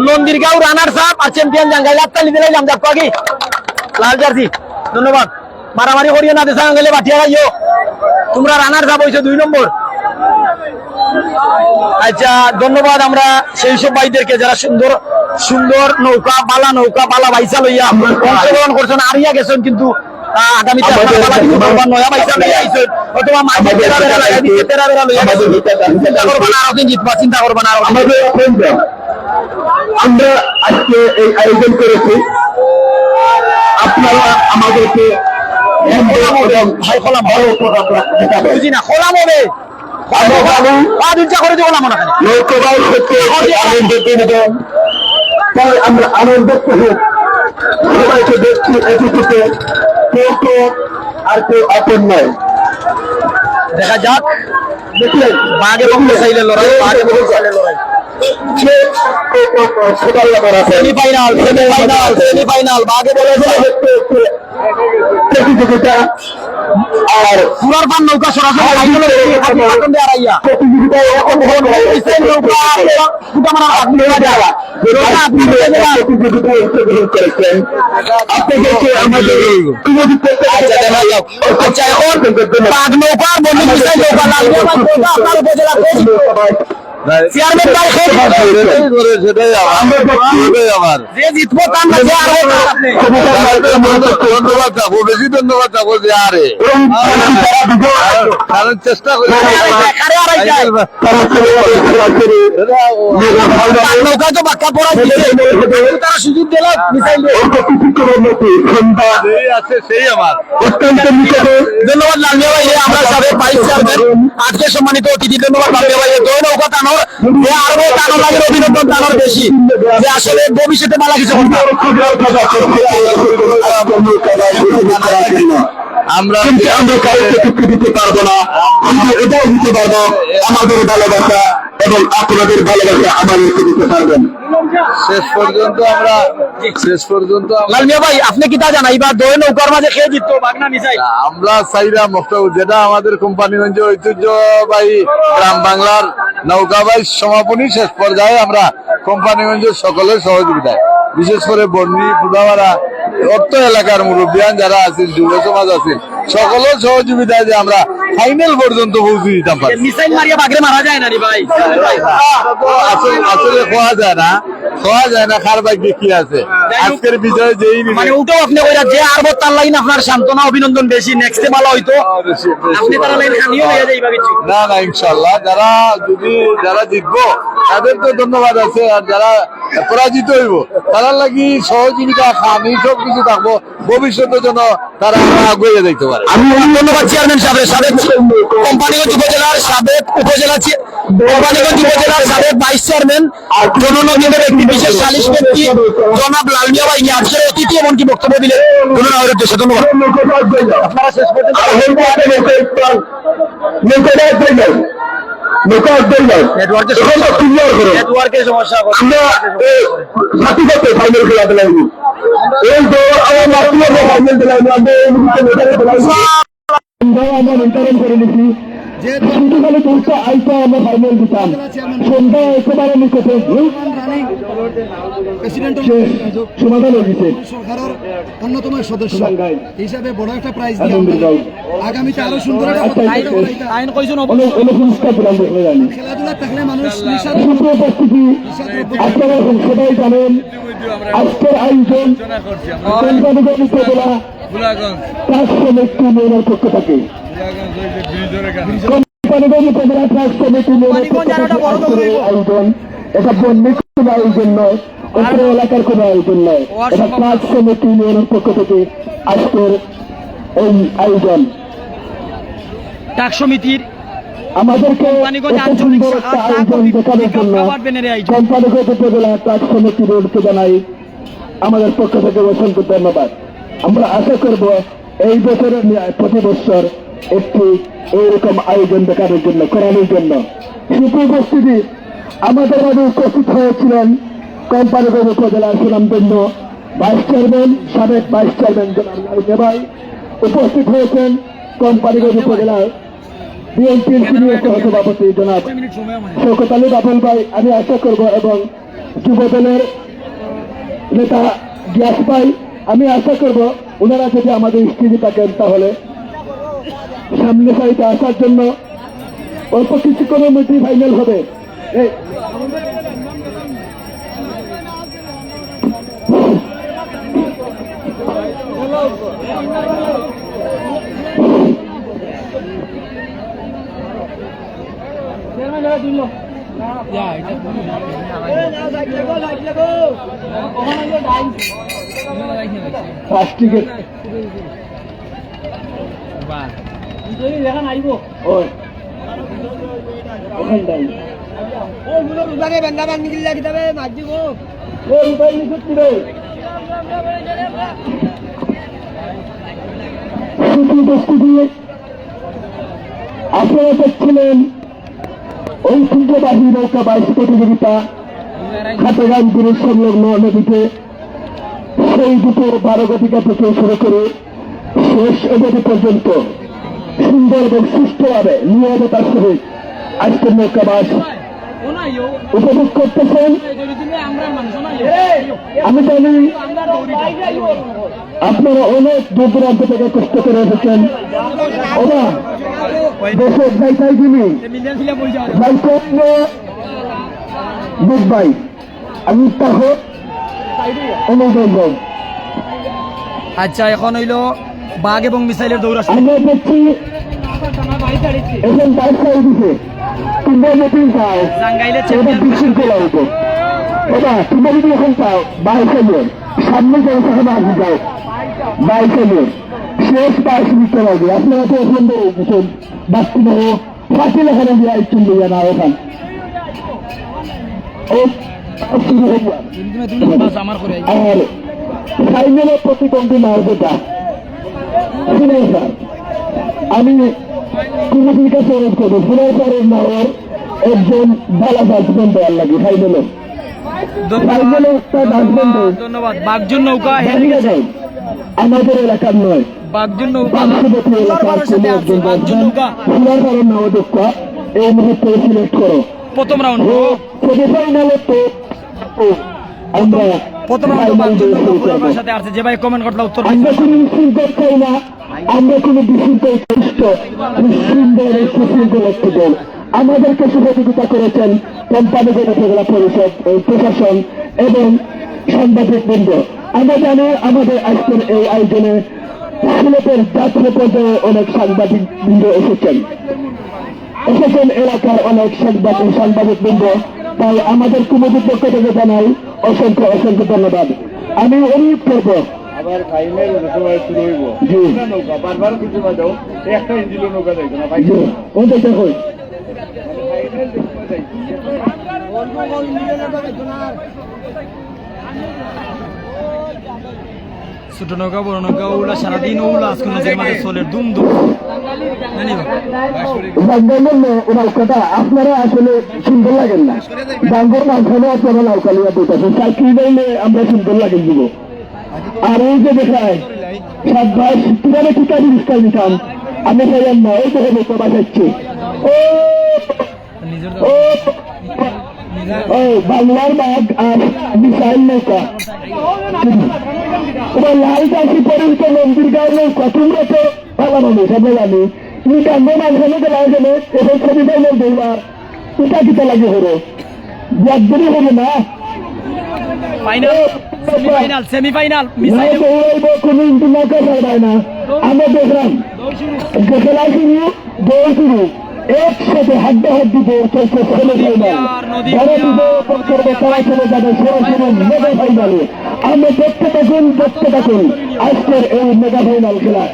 নন্দীগাঁও রানার সাপ আর চ্যাম্পিয়ন জাঙ্গাইল আত্মালি দিলাম যাবো আগে লাল জার্সি ধন্যবাদ মারামারি করিও না দেশা গেলে বাটিয়া গাইও তোমরা রানার সাপ হয়েছে 2 নম্বর আচ্ছা ধন্যবাদ আমরা সেই সব ভাইদেরকে যারা সুন্দর সুন্দর নৌকা বালা বাইসা লইয়া অংশগ্রহণ করছেন আরিয়া গেছেন কিন্তু আগামীতে নয়া বাইসা লইয়া আইছেন অথবা মাঝে তেরা বেড়া লাগাই দিচ্ছে তেরা বেড়া লইয়া চিন্তা করবেন আর দিন জিতবা চিন্তা করবেন আর আমরা আজকে এই আয়োজন করেছি আপনারা আমাদেরকে বুঝি না খোলাম হবে করে দেবো না মনে হয় লোকসভায় হচ্ছে আনন্দ বিনোদন তাই আমরা আনন্দ সহিত সবাইকে দেখছি এটিতে কেউ কেউ আর কেউ আপন নয় দেখা যাক দেখলেন বাঘে বঙ্গে চাইলে লড়াই বাঘে বঙ্গে চাইলে লড়াই সেমিফাইনাল বাঘে বলেছে প্রতিযোগিতা আর পুরার পান নৌকা সরাসরি আচ্ছা এখন বাঘ নৌকা বন্ধু মিসাইল নৌকা লাগবে আপনার উপজেলা চেয়ারম্যান সেটাই আমার যে জিতবো তার না যে আর ধন্যবাদ যাবো বেশি ধন্যবাদ যাবো যে আরে কারণ চেষ্টা করি নৌকা তো বাক্কা পড়া তারা সুযোগ দিল মিসাইল আছে সেই আমার ধন্যবাদ লালমিয়া ভাই আমরা সাবেক ভাইস চেয়ারম্যান আজকে সম্মানিত অতিথি ধন্যবাদ লালমিয়া ভাই দুই নৌকা টানোর আরো টানো লাগে অভিনন্দন টানোর বেশি যে আসলে ভবিষ্যতে মালা কিছু আমরা কাউকে চুক্তি দিতে পারবো না কিন্তু এটাও দিতে পারবো আমাদের ভালোবাসা এবং আপনাদের ভালোবাসা আমাদেরকে দিতে পারবেন শেষ পর্যন্ত লালমিয়া ভাই আপনি কি তা জানা এবার দুই নৌকার মাঝে খেয়ে জিততো বাগনা মিসাইল আমরা চাইরা মক্তব্য যেটা আমাদের কোম্পানিগঞ্জ ঐতিহ্যবাহী গ্রাম বাংলার নৌকাবাই সমাপনী শেষ পর্যায়ে আমরা কোম্পানিগঞ্জের সকলের সহযোগিতায় বিশেষ করে বন্যী ফুদামারা অর্থ এলাকার মুরব্বিয়ান যারা আছেন যুব সমাজ আছেন সকলের সহযোগিতায় যে আমরা ফাইনাল পর্যন্ত পৌঁছে দিতাম পারি মিসাইল মারিয়া বাগরে মারা যায় না রে ভাই আসলে খোয়া যায় না কার ভাগ্যে কি আছে আজকের বিজয় যেই মানে ওটাও আপনি কইরা যে আর তার লাইন আপনার সান্তনা অভিনন্দন বেশি নেক্সটে ভালো হইতো আপনি তার লাইন খানিও হয়ে যাইবা কিছু না ইনশাআল্লাহ যারা জিতবো তাদের তো ধন্যবাদ আছে আর যারা পরাজিত হইব তারা লাগি সহযোগিতা খানি সব কিছু থাকবো ভবিষ্যতের জন্য তারা আগুয়ে দেখতে পারে আমি ধন্যবাদ চেয়ারম্যান সাবেক কোম্পানিগঞ্জ উপজেলার সাবেক ভাইস চেয়ারম্যান জননদীদের একটি বিশেষ সালিশ ব্যক্তি জনাব লালমিয়া ভাই আজকের অতিথি এমনকি বক্তব্য দিলেন ধন্যবাদ উদ্দেশ্যে ধন্যবাদ আপনারা শেষ পর্যন্ত নেটওয়ার্কের সমস্যা জাতিগত ফাইনাল খেলা দিলাম এই দল আমার মাতৃভাষা ফাইনাল দিলাম আমরা নির্ধারণ করে নিচ্ছি সন্ধ্যাকালে চলছে আইসা আমরা ফাইনাল দিতাম সন্ধ্যা একেবারে নিকটে সমাধান হয়েছে সরকারের অন্যতম সদস্য হিসাবে বড় একটা প্রাইজ আগামীতে আরো সুন্দর খেলাধুলা থাকলে মানুষ উপস্থিতি আপনারা সবাই জানেন আজকের আয়োজন উপজেলা ট্রাক শ্রমিক ইউনিয়নের পক্ষ থেকে কোম্পানিগঞ্জ উপজেলা ট্রাক শ্রমিক ইউনিয়নের আয়োজন এটা বন্যিক কোনো আয়োজন নয় অত্র এলাকার কোনো আয়োজন নয় এটা ট্রাক শ্রমিক ইউনিয়নের পক্ষ থেকে আজকের এই আয়োজন ডাক সমিতির আমাদেরকে সুন্দর একটা আয়োজন দেখানোর জন্য কোম্পানিগঞ্জ উপজেলা ট্রাক সমিতিকে জানাই আমাদের পক্ষ থেকে অসংখ্য ধন্যবাদ। আমরা আশা করব এই বছরের প্রতি বছর একটি এইরকম আয়োজন দেখানোর জন্য করানোর জন্য উপস্থিতি আমাদের মাঝে উপস্থিত হয়েছিলেন কোম্পানিগঞ্জ উপজেলার সুনামধন্য ভাইস চেয়ারম্যান সাবেক ভাইস চেয়ারম্যান জনাব লাউনে ভাই উপস্থিত হয়েছেন কোম্পানিগঞ্জ উপজেলার বিএনপির সিনিয়র সহসভাপতি জনাব শওকত আলী বাবুল ভাই। আমি আশা করব এবং যুবদলের নেতা গিয়াস ভাই, আমি আশা করব ওনারা যদি আমাদের স্ত্রী থাকেন তাহলে সামনে সাইডে আসার জন্য অল্প কিছুক্ষণের মধ্যে ফাইনাল হবে। প্লাস্টিকের আপনারা দেখছিলেন ঐতিহ্যবাহী নৌকা বাইশ প্রতিযোগিতা খাতেগানপুরের সংলগ্ন নদীতে সেই দুপুর 12 ঘটিকা থেকে শুরু করে শেষ অবধি পর্যন্ত সুন্দর এবং সুষ্ঠুভাবে নিয়মতার সহিত আজকের নৌকাবাস উপভোগ করতেছেন। আমি জানি আপনারা অনেক দূর দূরান্ত থেকে কষ্ট করে এসেছেন। ওরা দেশের যাইতাই দিনি ভাই আমি তাহ অনুভব। আচ্ছা, এখন হইল বাঘ এবং মিসাইলের দৌড়। আমরা দেখছি এখন বাইক চাই দিছে তোমরা যদি চাও ওটা বিশৃঙ্খলা হতো। ওটা তোমরা যদি এখন চাও বাইসাইলের সামনে জনসভা আসি যাও বাইসাইলের শেষ 22 মিনিট লাগবে। আপনারা তো এখন ধরেছেন বাস্তি নেব ফাঁসি লেখানো দিয়ে আইছেন দিয়ে না ওখান আর ফাইনালের প্রতিদ্বন্দ্বী মার্গটা শুনে স্যার আমি কমিটির কাছে অনুরোধ করবো ফুলের নাওয়ার একজন ভালো ডাস্টবিন দেওয়ার লাগে ফাইনালে একটা ডাস্টবিন ধন্যবাদ। বাঘজন নৌকা আমাদের এলাকার নয় বাঘজন নৌকা ফুলের নাও দেখা এই মুহূর্তে সিলেক্ট করো প্রথম রাউন্ড সেমিফাইনালে তো আমরা প্রথম রাউন্ড বাঘজন নৌকার সাথে আছে। যে ভাই কমেন্ট করলে উত্তর আমরা কোনো শৃঙ্খল চাই না, আমরা কোনো বিশৃঙ্খল সুস্থ সুন্দর সুশৃঙ্খল একটি দল। আমাদেরকে সহযোগিতা করেছেন কোম্পানিগঞ্জ উপজেলা পরিষদ প্রশাসন এবং সাংবাদিক বৃন্দ। আমরা জানি আমাদের আজকের এই আয়োজনে সিলেটের জাতীয় পর্যায়ে অনেক সাংবাদিক বৃন্দ এসেছেন এলাকার অনেক সাংবাদিক বৃন্দ। তাই আমাদের কমিটির পক্ষ থেকে জানাই অসংখ্য অসংখ্য ধন্যবাদ। আমি অনুরোধ করব আবার ফাইনাল সময় শুরু হইব নৌকা বারবার কিছু বাজাও একটা ইঞ্জিল নৌকা যাইতো না ভাই ওটা দেখো ছোট নৌকা বড় নৌকা ওগুলা সারাদিন ওগুলা আজকে নদীর মাঝে চলে দুম দুম। নৌকাটা আপনারা আসলে সুন্দর লাগেন না, ডাঙ্গর মাঝখানে আপনারা নৌকা লিয়া বইতেছেন চাকরি দিলে আমরা সুন্দর লাগে দিব। আর এই যে দেখায় সাতবাস পুরানো টিকা জিনিসটা দিতাম আমি চাইলাম না, ওই দেখে নৌকা বাসাচ্ছি ও বাংলার বাঘ আর মিসাইল নৌকা লাল চাষি পরিচিত মন্দির গাঁও নৌকা। তোমরা তো ভালো মানুষ আমরা জানি তুমি ডাঙ্গর মাঝখানে গেলে গেলে এখন ছবি পাইলেন দুইবার এটা কিতা লাগে হলো একদিনই হবে না সেমিফাইনাল কোনো নৌকা ছাড়বায় না। আমরা দেখলাম খেলা শুরু দৌড় শুরু একসাথে হাড্ডাহাড্ডি দৌড় চলছে সেমিফাইনাল। যারা দিবে তারা চলে যাবে সরাসরি মেগা ফাইনালে। আমরা দেখতে থাকুন আজকের এই মেগা ফাইনাল খেলা।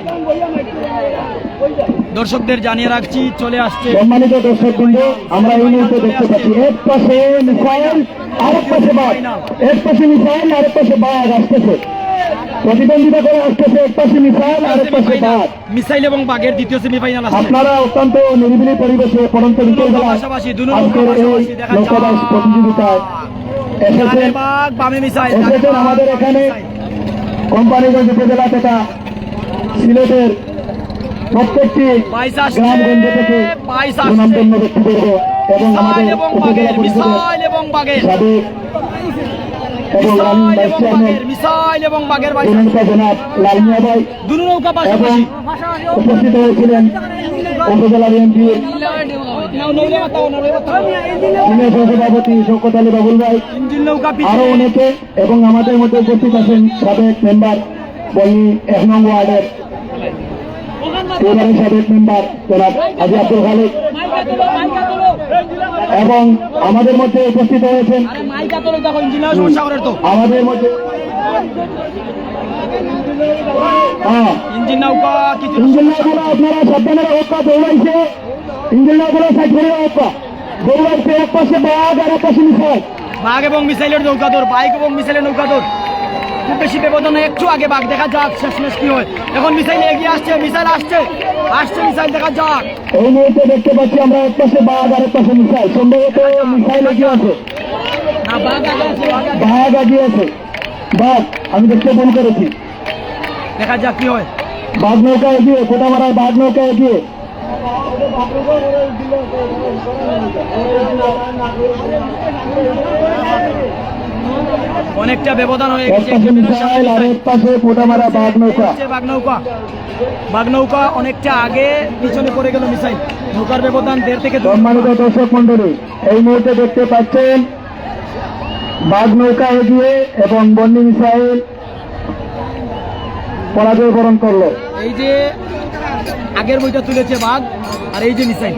দর্শকদের জানিয়ে রাখছি চলে আসছে সম্মানিত দর্শক বৃন্দ, আমরা এই মুহূর্তে দেখতে পাচ্ছি এক পাশে মিসাইল আরেক পাশে বাঘ, এক পাশে মিসাইল আরেক পাশে বাঘ আসতেছে। প্রতিদ্বন্দ্বিতা করে আসতেছে এক পাশে মিসাইল আর এক পাশে বাঘ। মিসাইল এবং বাঘের দ্বিতীয় সেমিফাইনাল আছে। আপনারা অত্যন্ত নিরিবিলি পরিবেশে পরন্ত বিকেলবেলা পাশাপাশি দুনো আজকের এই পাশাপাশি দেখা নৌকাবাস প্রতিযোগিতায় এসেছেন। বাঘ বামে মিসাইল এসেছেন আমাদের এখানে কোম্পানিগঞ্জ উপজেলা তথা সিলেটের প্রত্যেকটি বাইশ আসছে, গ্রামগঞ্জ থেকে বাইশ আসছে। সুনামধন্য ব্যক্তিবর্গ এবং আমাদের মিসাইল এবং উপজেলা বাঘের, পরিষদের মিসাইল এবং বাঘের, সাবেক এবং রানিং মিসাইল ভাইস এবং চেয়ারম্যান বাঘের, মিসাইল এবং বাঘের বাইশ জননেতা জনাব লাল মিয়া ভাই দুনো নৌকা এবং পাশাপাশি। উপস্থিত হয়েছিলেন উপজেলা বিএনপির সিনিয়র সহসভাপতি শওকত আলী বাবুল ভাই, ইঞ্জিন নৌকা আরো পিছিয়ে অনেকে এবং আমাদের মধ্যে উপস্থিত আছেন সাবেক মেম্বার বনি 1 নং ওয়ার্ডের এবারের সাবেক মেম্বার জনাব হাজী আব্দুল খালেক এবং আমাদের মধ্যে উপস্থিত হয়েছেন মাইকা তোলে দেখো ইঞ্জিনের সমস্যা করে তো আমাদের মধ্যে হ্যাঁ ইঞ্জিন নৌকা কিছু ইঞ্জিনিয়ারগুলো আপনারা সাবধানে রাখা দৌড়াইছে, ইঞ্জিনিয়ারগুলো সাইড করে রাখা দৌড়াইছে, এক পাশে বাঘ আর এক পাশে মিসাইল। বাঘ এবং মিসাইলের নৌকাদর, বাইক এবং মিসাইলের নৌকাদর, খুব বেশি ব্যবধানে একটু আগে বাঘ দেখা যাক শেষমেশ কি হয়। এখন মিসাইল এগিয়ে আসছে, মিসাইল আসছে, আসছে মিসাইল দেখা যাক। এই মুহূর্তে দেখতে পাচ্ছি আমরা এক পাশে বাঘ আর এক পাশে মিসাইল, সম্ভবত মিসাইল এগিয়ে আছে, না বাঘ আগে আছে, বাঘ আগে। বাঘ এগিয়ে আছে, বাঘ আমি দেখতে ফোন করেছি, দেখা যাক কি হয়। বাঘ নৌকা এগিয়ে, কোটা মারার বাঘ নৌকা এগিয়ে। অনেকটা ব্যবধান হয়ে এক গেছে। পাশে মিসাইল আর এক পাশে কোটা মারা বাঘ নৌকা। বাঘ নৌকা, বাঘ নৌকা অনেকটা আগে, পিছনে পড়ে গেল মিসাইল। নৌকার ব্যবধান 1.5 থেকে 2। সম্মানিত দর্শক মন্ডলী, এই মুহূর্তে দেখতে পাচ্ছেন বাঘ নৌকা এগিয়ে এবং বন্যী মিসাইল পরাজয় বরণ করলো। এই যে আগের বইটা তুলেছে বাঘ, আর এই যে মিসাইল।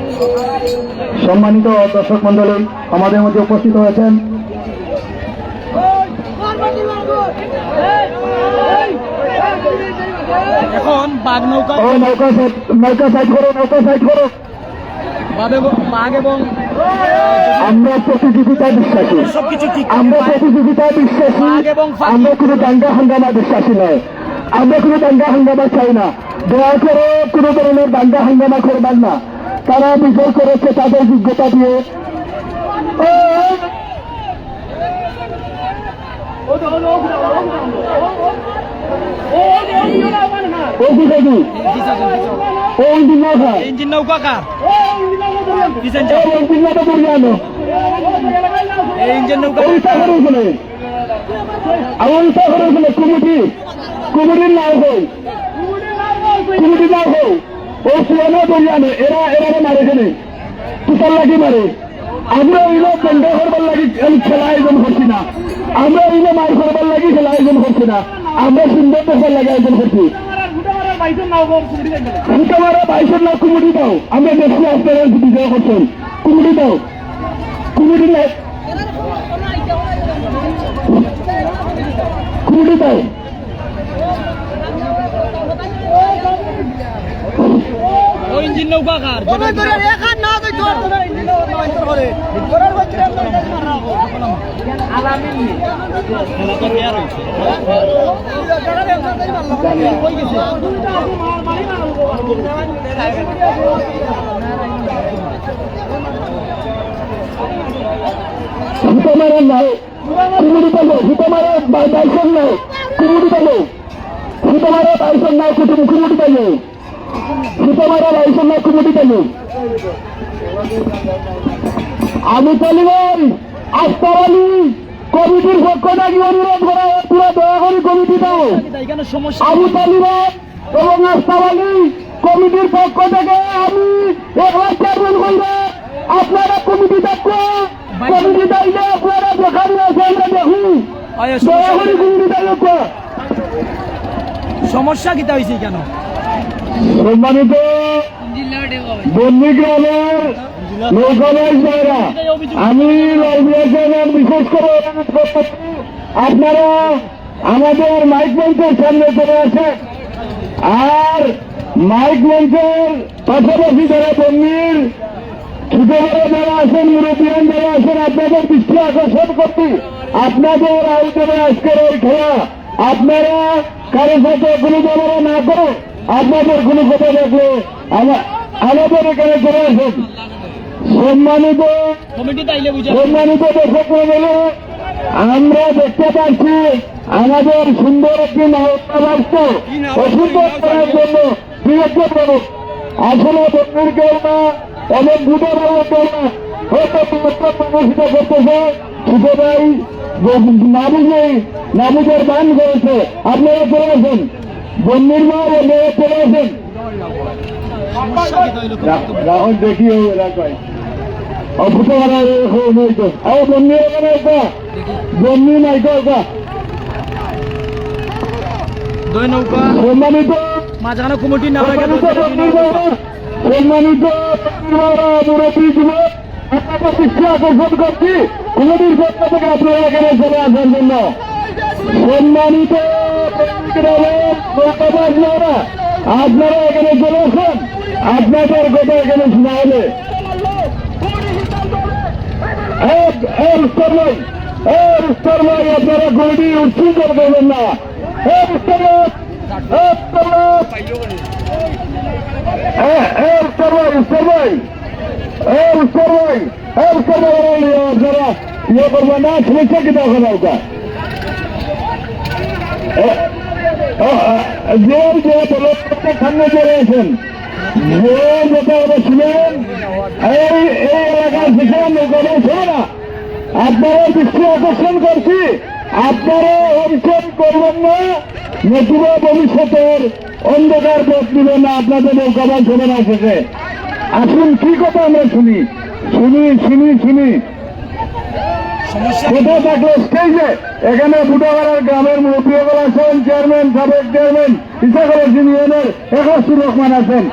সম্মানিত দর্শক মন্ডলী, আমাদের মধ্যে উপস্থিত হয়েছেন এখন বাঘ নৌকা, ও নৌকা সাইড করো, নৌকা সাইড করো। বাঘ এবং আমরা প্রতিযোগিতায় বিশ্বাসী, সবকিছু ঠিক। আমরা প্রতিযোগিতায় বিশ্বাসী, বাঘ এবং ফাঁকি। আমরা কোনো দাঙ্গা হাঙ্গামা বিশ্বাসী নয়, আমরা কোনো দাঙ্গা হাঙ্গামা চাই না। দয়া করে কোনো ধরনের দাঙ্গা হাঙ্গামা করবেন না। তারা বিচার করেছে তাদের যোগ্যতা দিয়ে। ও বিজেপি ও ইঞ্জিন নৌকা, ইঞ্জিন নৌকা কার? পিছন ও যাও। ইঞ্জিন নৌকা পরিয়ানো এই ইঞ্জিন নৌকা ওই শহরের ফলে আমার শহরের ফলে কুমুটির নাও হই, কুমুটির নাও হই, ও পুরানো পরিয়ানো এরা মারে এখানে তুষার লাগি মারে। আমরা ওইগুলো বন্ধ করবার লাগি খেলা আয়োজন করছি না, আমরা ওইগুলো মার করবার লাগি খেলা আয়োজন করছি না, আমরা সুন্দর দেখার লাগে আয়োজন করছি। ফুটামারা 22 নাও কুমুটি দাও, আমরা দেখছি আপনারা বিজয় করছেন, কুমুটি দাও, কুমুটি দাও, কুমুটি দাও। ও ইঞ্জিন নৌকা কার? হুতামারা নাও কুমুটি পাবো, হুতামারা 22 নাও কুমুটি পাবো, হুতামারা 22 নাও কুমুটি পাবো, হুতামারা 22 নাও কুমুটি পাবো। আমি চলিবেন আস্তার আলী কমিটির পক্ষ থেকে অনুরোধ করা হয়, পুরো দয়া করে কমিটি দাও। এখানে সমস্যা। আবু তালিবান এবং আস্তার আলী কমিটির পক্ষ থেকে আমি 1 লাখ চেয়ারম্যান করব। আপনারা কমিটি দেখো, কমিটি চাইলে আপনারা দেখার আছে আমরা দেখি, দয়া করে কমিটি দেখো। সমস্যা কিতা হয়েছে কেন? সম্মানিত বন্যী গ্রামের নৌকাবাস ভাইরা, আমি বিশেষ করে আপনারা আমাদের মাইক মঞ্চের সামনে চলে আসেন, আর মাইক মঞ্চের পাশাপাশি যারা বন্যীর ছোট বড় যারা আছেন, মুরব্বিয়ান যারা আছেন, আপনাদের দৃষ্টি আকর্ষণ করতে আপনাদের আয়োজনে আজকের এই খেলা আপনারা কারো সাথে কোনো ঝামেলা না করে আপনাদের কোনো কথা দেখলে আমাদের এখানে চলে আসেন। সম্মানিত দর্শক মণ্ডলী, আমরা দেখতে পাচ্ছি আমাদের সুন্দর একটি রাষ্ট্র অসুন্দর করার জন্য বিরোধ মানুষ আসলে বন্ধুর কেউ না, অনেক বুধের কেউ না, হয়তো প্রদর্শিত করতেছে ছোট ভাই নাবুজের দান করেছে। আপনারা চলে আসেন, বন্ধুর মা আপনারা চলে আসেন। রাহুল দেখি ওই এলাকায় অভূত বন্ধু এখানে একটা বন্ধু নাই একটা সম্মানিত মাঝখানে কমিটির নাম সম্মানিত মুরব্বী যুবক, আপনাকে দৃষ্টি আকর্ষণ করছি কমিটির পক্ষ থেকে আপনারা এখানে চলে আসার জন্য। সম্মানিত আপনারা এখানে চলে আসেন, আপনাদের কথা এখানে শোনা হবে। আপনারা কমিটি উচ্ছৃঙ্খল করবেন না। আপনারা ইয়ে করবেন না, শুনেছে কি তখন ওটা সামনে চলে আসেন, যে যেটা ওরা শুনেন এই এলাকার শিখেন ওখানে শোনে না। আপনারা দৃষ্টি আকর্ষণ করছি, আপনারা অভিষেক করবেন না, নতুবা ভবিষ্যতের অন্ধকার পথ দিবেন না। আপনাদের নৌকাবান শোনে না শেষে আসুন, কি কথা আমরা শুনি কোথাও থাকলে স্টেজে এখানে বুটাগাড়ার গ্রামের মুরব্বীরা আছেন, চেয়ারম্যান, সাবেক চেয়ারম্যান, ইসাগরের ইউনিয়নের 61 রহমান আছেন,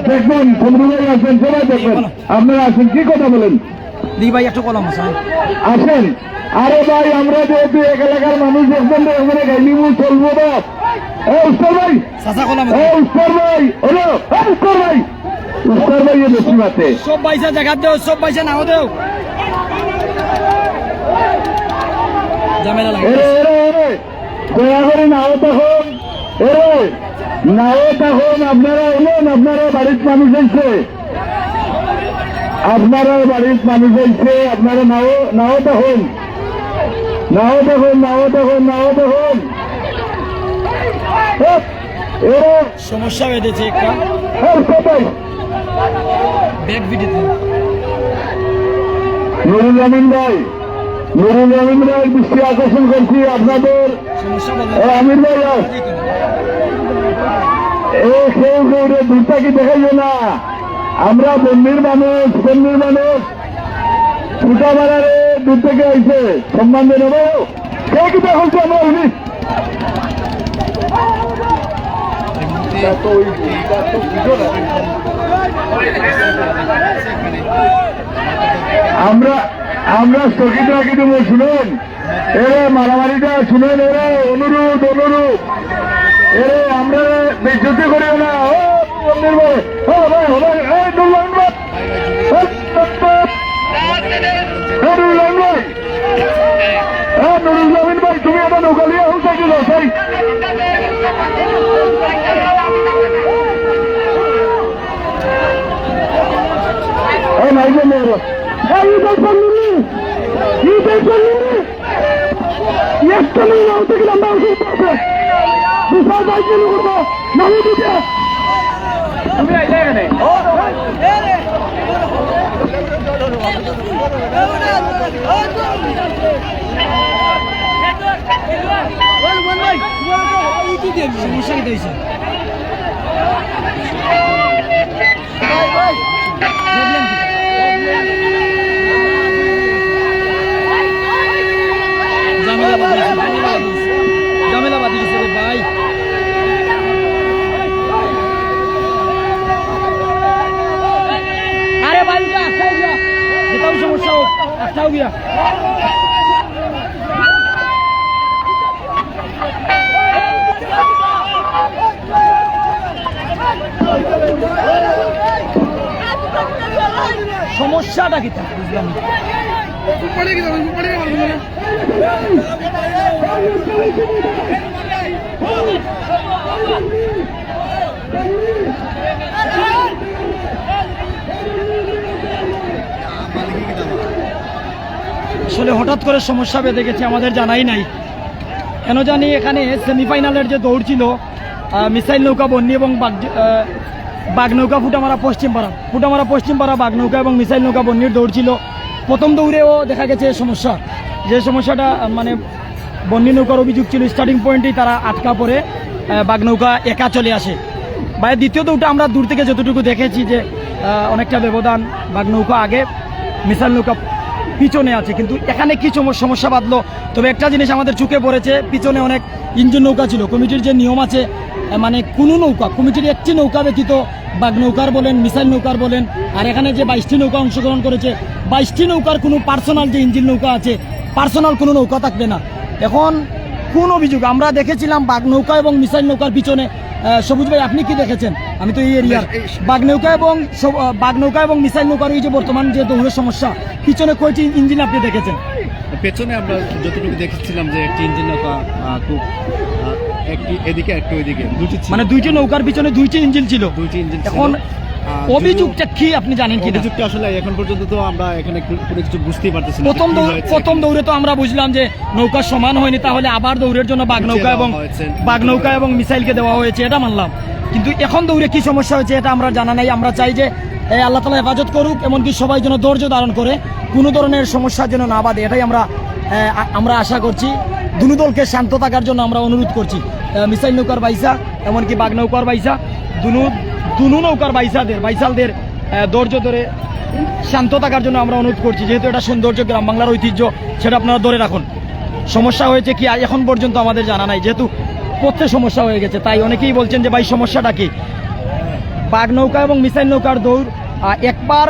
দেখবেন চন্দ্রভাই আছেন, সবাই দেখবেন। আপনারা আসেন, কি কথা বলেন আসেন। আরে ভাই, আমরা যেহেতু এক এলাকার মানুষ দেখবেন এখানে গাইলিমু চলবো না। উত্তর ভাই, উত্তর ভাই, হলো উত্তর ভাই, উত্তর ভাই বেশি মাতে সব পয়সা জায়গা দেও, সব পয়সা নাও দেও। দয়া করে নাও তখন আপনারা এলেন, আপনারা বাড়ির মানুষ হয়েছে, আপনারা নাও তখন সমস্যা বেঁধেছে একটা ব্যাগ ভিডিওতে। নুরুল আমিন ভাই দৃষ্টি আকর্ষণ করছি আপনাদের। আমির ভাই কেউ দূরটা কি দেখাইবে না, আমরা বন্দির মানুষ ফুটাবাড়ারে দূর থেকে আইছে, সম্মান দিয়ে নেব। কে কি দেখছি আমরা উনি আমরা স্থগিত রাখি দেব। শুনুন, এরে মারামারিটা শুনুন, এরে অনুরোধ এরে আমরা বেজ্জতি করিও না। নুরুল আমিন ভাই, তুমি আমার নৌকালিয়া হোক থাকি সেই সমস্যা কি হয়েছে? ঝামেলা বাদি গেছে রে ভাই। আরে ভাই যেটাও সমস্যা হোক, একটাও গিয়া সমস্যাটা কি বুঝলাম। আসলে হঠাৎ করে সমস্যা বেঁধে গেছে, আমাদের জানাই নাই কেন জানি। এখানে সেমিফাইনালের যে দৌড় ছিল মিসাইল নৌকা বন্যী এবং বাগনৌকা ফুটামারা পশ্চিমপাড়া বাগনৌকা এবং মিসাইল নৌকা বন্যীর দৌড় ছিল। প্রথম দৌড়েও দেখা গেছে সমস্যা, যে সমস্যাটা মানে বন্যী নৌকার অভিযোগ ছিল স্টার্টিং পয়েন্টেই তারা আটকা পড়ে বাগনৌকা একা চলে আসে। বা দ্বিতীয় দৌড়টা আমরা দূর থেকে যতটুকু দেখেছি যে অনেকটা ব্যবধান, বাগনৌকা আগে মিসাইল নৌকা পিছনে আছে। কিন্তু এখানে কি সমস্যা বাঁধলো, তবে একটা জিনিস আমাদের চোখে পড়েছে, পিছনে অনেক ইঞ্জিন নৌকা ছিল। কমিটির যে নিয়ম আছে মানে কোনো নৌকা, কমিটির একটি নৌকা ব্যতীত বাগনৌকার বলেন মিসাইল নৌকার বলেন, আর এখানে যে 22টি নৌকা অংশগ্রহণ করেছে 22টি নৌকার কোনো পার্সোনাল যে ইঞ্জিন নৌকা আছে পার্সোনাল কোনো নৌকা থাকবে না। এখন কোন অভিযোগ আমরা দেখেছিলাম বাগনৌকা এবং মিসাইল নৌকার পিছনে, সবুজ ভাই আপনি কি দেখেছেন? আমি তো এই এরিয়ার। বাগনৌকা এবং মিসাইল নৌকার এই যে বর্তমান যে দৌড়ের সমস্যা, পিছনে কয়টি ইঞ্জিন আপনি দেখেছেন? পেছনে আমরা যতটুকু দেখেছিলাম যে একটি ইঞ্জিন নৌকা খুব একটি এদিকে একটু ওইদিকে দুটি ছিল, মানে দুইটি নৌকার পিছনে দুইটি ইঞ্জিন ছিল। এখন অভিযোগটা কি আপনি জানেন কি? অভিযোগটা আসলে এখন পর্যন্ত তো আমরা এখানে কোনো কিছু বুঝতেই পারতেছি না। প্রথম দৌড়ে তো আমরা বুঝলাম যে নৌকা সমান হয়নি, তাহলে আবার দৌড়ের জন্য বাগনৌকা এবং মিসাইলকে দেওয়া হয়েছে, এটা মানলাম। কিন্তু এখন দৌড়ে কি সমস্যা হয়েছে এটা আমরা জানা নাই। আমরা চাই যে আল্লাহ তাআলা হেফাজত করুক, এমনকি সবাই যেন ধৈর্য ধারণ করে কোনো ধরনের সমস্যা যেন না বাঁধে, এটাই আমরা আশা করছি। দুনো দলকে শান্ত থাকার জন্য আমরা অনুরোধ করছি। মিসাইল নৌকার বাইসা এমনকি বাগনৌকার বাইসা দুনো নৌকার বাইসালদের ধৈর্য ধরে শান্ত থাকার জন্য আমরা অনুরোধ করছি। যেহেতু এটা সৌন্দর্য, গ্রাম বাংলার ঐতিহ্য, সেটা আপনারা ধরে রাখুন। সমস্যা হয়েছে কি এখন পর্যন্ত আমাদের জানা নাই, যেহেতু পথে সমস্যা হয়ে গেছে। তাই অনেকেই বলছেন যে ভাই সমস্যাটা কি? বাগনৌকা এবং মিসাইল নৌকার দৌড় একবার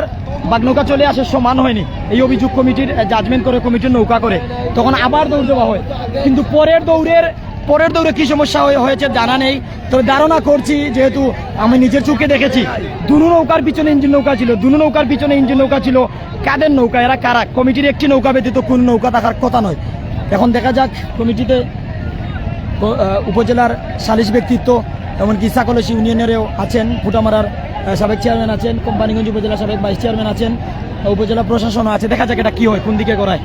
বাগনৌকা চলে আসে সমান হয়নি, এই অভিযোগ কমিটির জাজমেন্ট করে কমিটির নৌকা করে, তখন আবার দৌড় দেওয়া হয়। কিন্তু পরের দৌড়ে কি সমস্যা হয়েছে জানা নেই। তবে ধারণা করছি, যেহেতু আমি নিজের চোখে দেখেছি, দুনো নৌকার পিছনে ইঞ্জিন নৌকা ছিল। কাদের নৌকা? এরা কারা? কমিটির একটি নৌকা ব্যতীত কোন নৌকা থাকার কথা নয়। এখন দেখা যাক, কমিটিতে উপজেলার সালিশ ব্যক্তিত্ব এমনকি সাকলসি ইউনিয়নেরও আছেন, ফুটামারার সাবেক চেয়ারম্যান আছেন, কোম্পানিগঞ্জ উপজেলা সাবেক ভাইস চেয়ারম্যান আছেন, উপজেলা প্রশাসনও আছে। দেখা যাক এটা কি হয়, কোন দিকে করায়।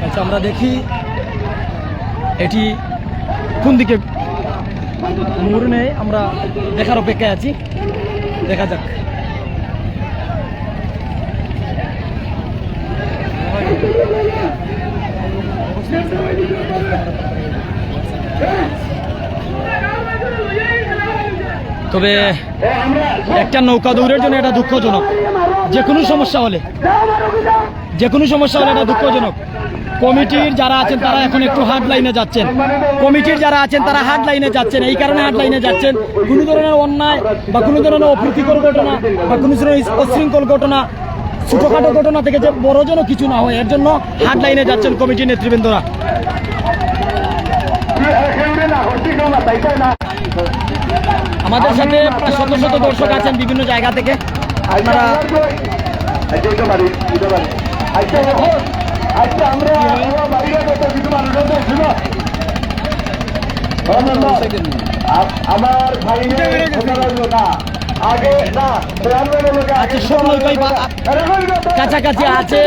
আচ্ছা, আমরা দেখি এটি কোন দিকে মোড় নেই, আমরা দেখার অপেক্ষায় আছি। দেখা যাক। তবে একটা নৌকা দৌড়ের জন্য এটা দুঃখজনক। যে কোনো সমস্যা হলে এটা দুঃখজনক। কমিটির যারা আছেন তারা এখন একটু হার্ড লাইনে যাচ্ছেন। এই কারণে হার্ড লাইনে যাচ্ছেন, কোনো ধরনের অন্যায় বা কোনো ধরনের অপ্রীতিকর ঘটনা বা কোনো ধরনের অশৃঙ্খল ঘটনা, ছোটখাটো ঘটনা থেকে যে বড় যেন কিছু না হয়, এর জন্য হার্ড লাইনে যাচ্ছেন কমিটির নেতৃবৃন্দরা। আমাদের সাথে শত শত দর্শক আছেন বিভিন্ন জায়গা থেকে। আপনারা আমার ভাই কাছাকাছি আছে,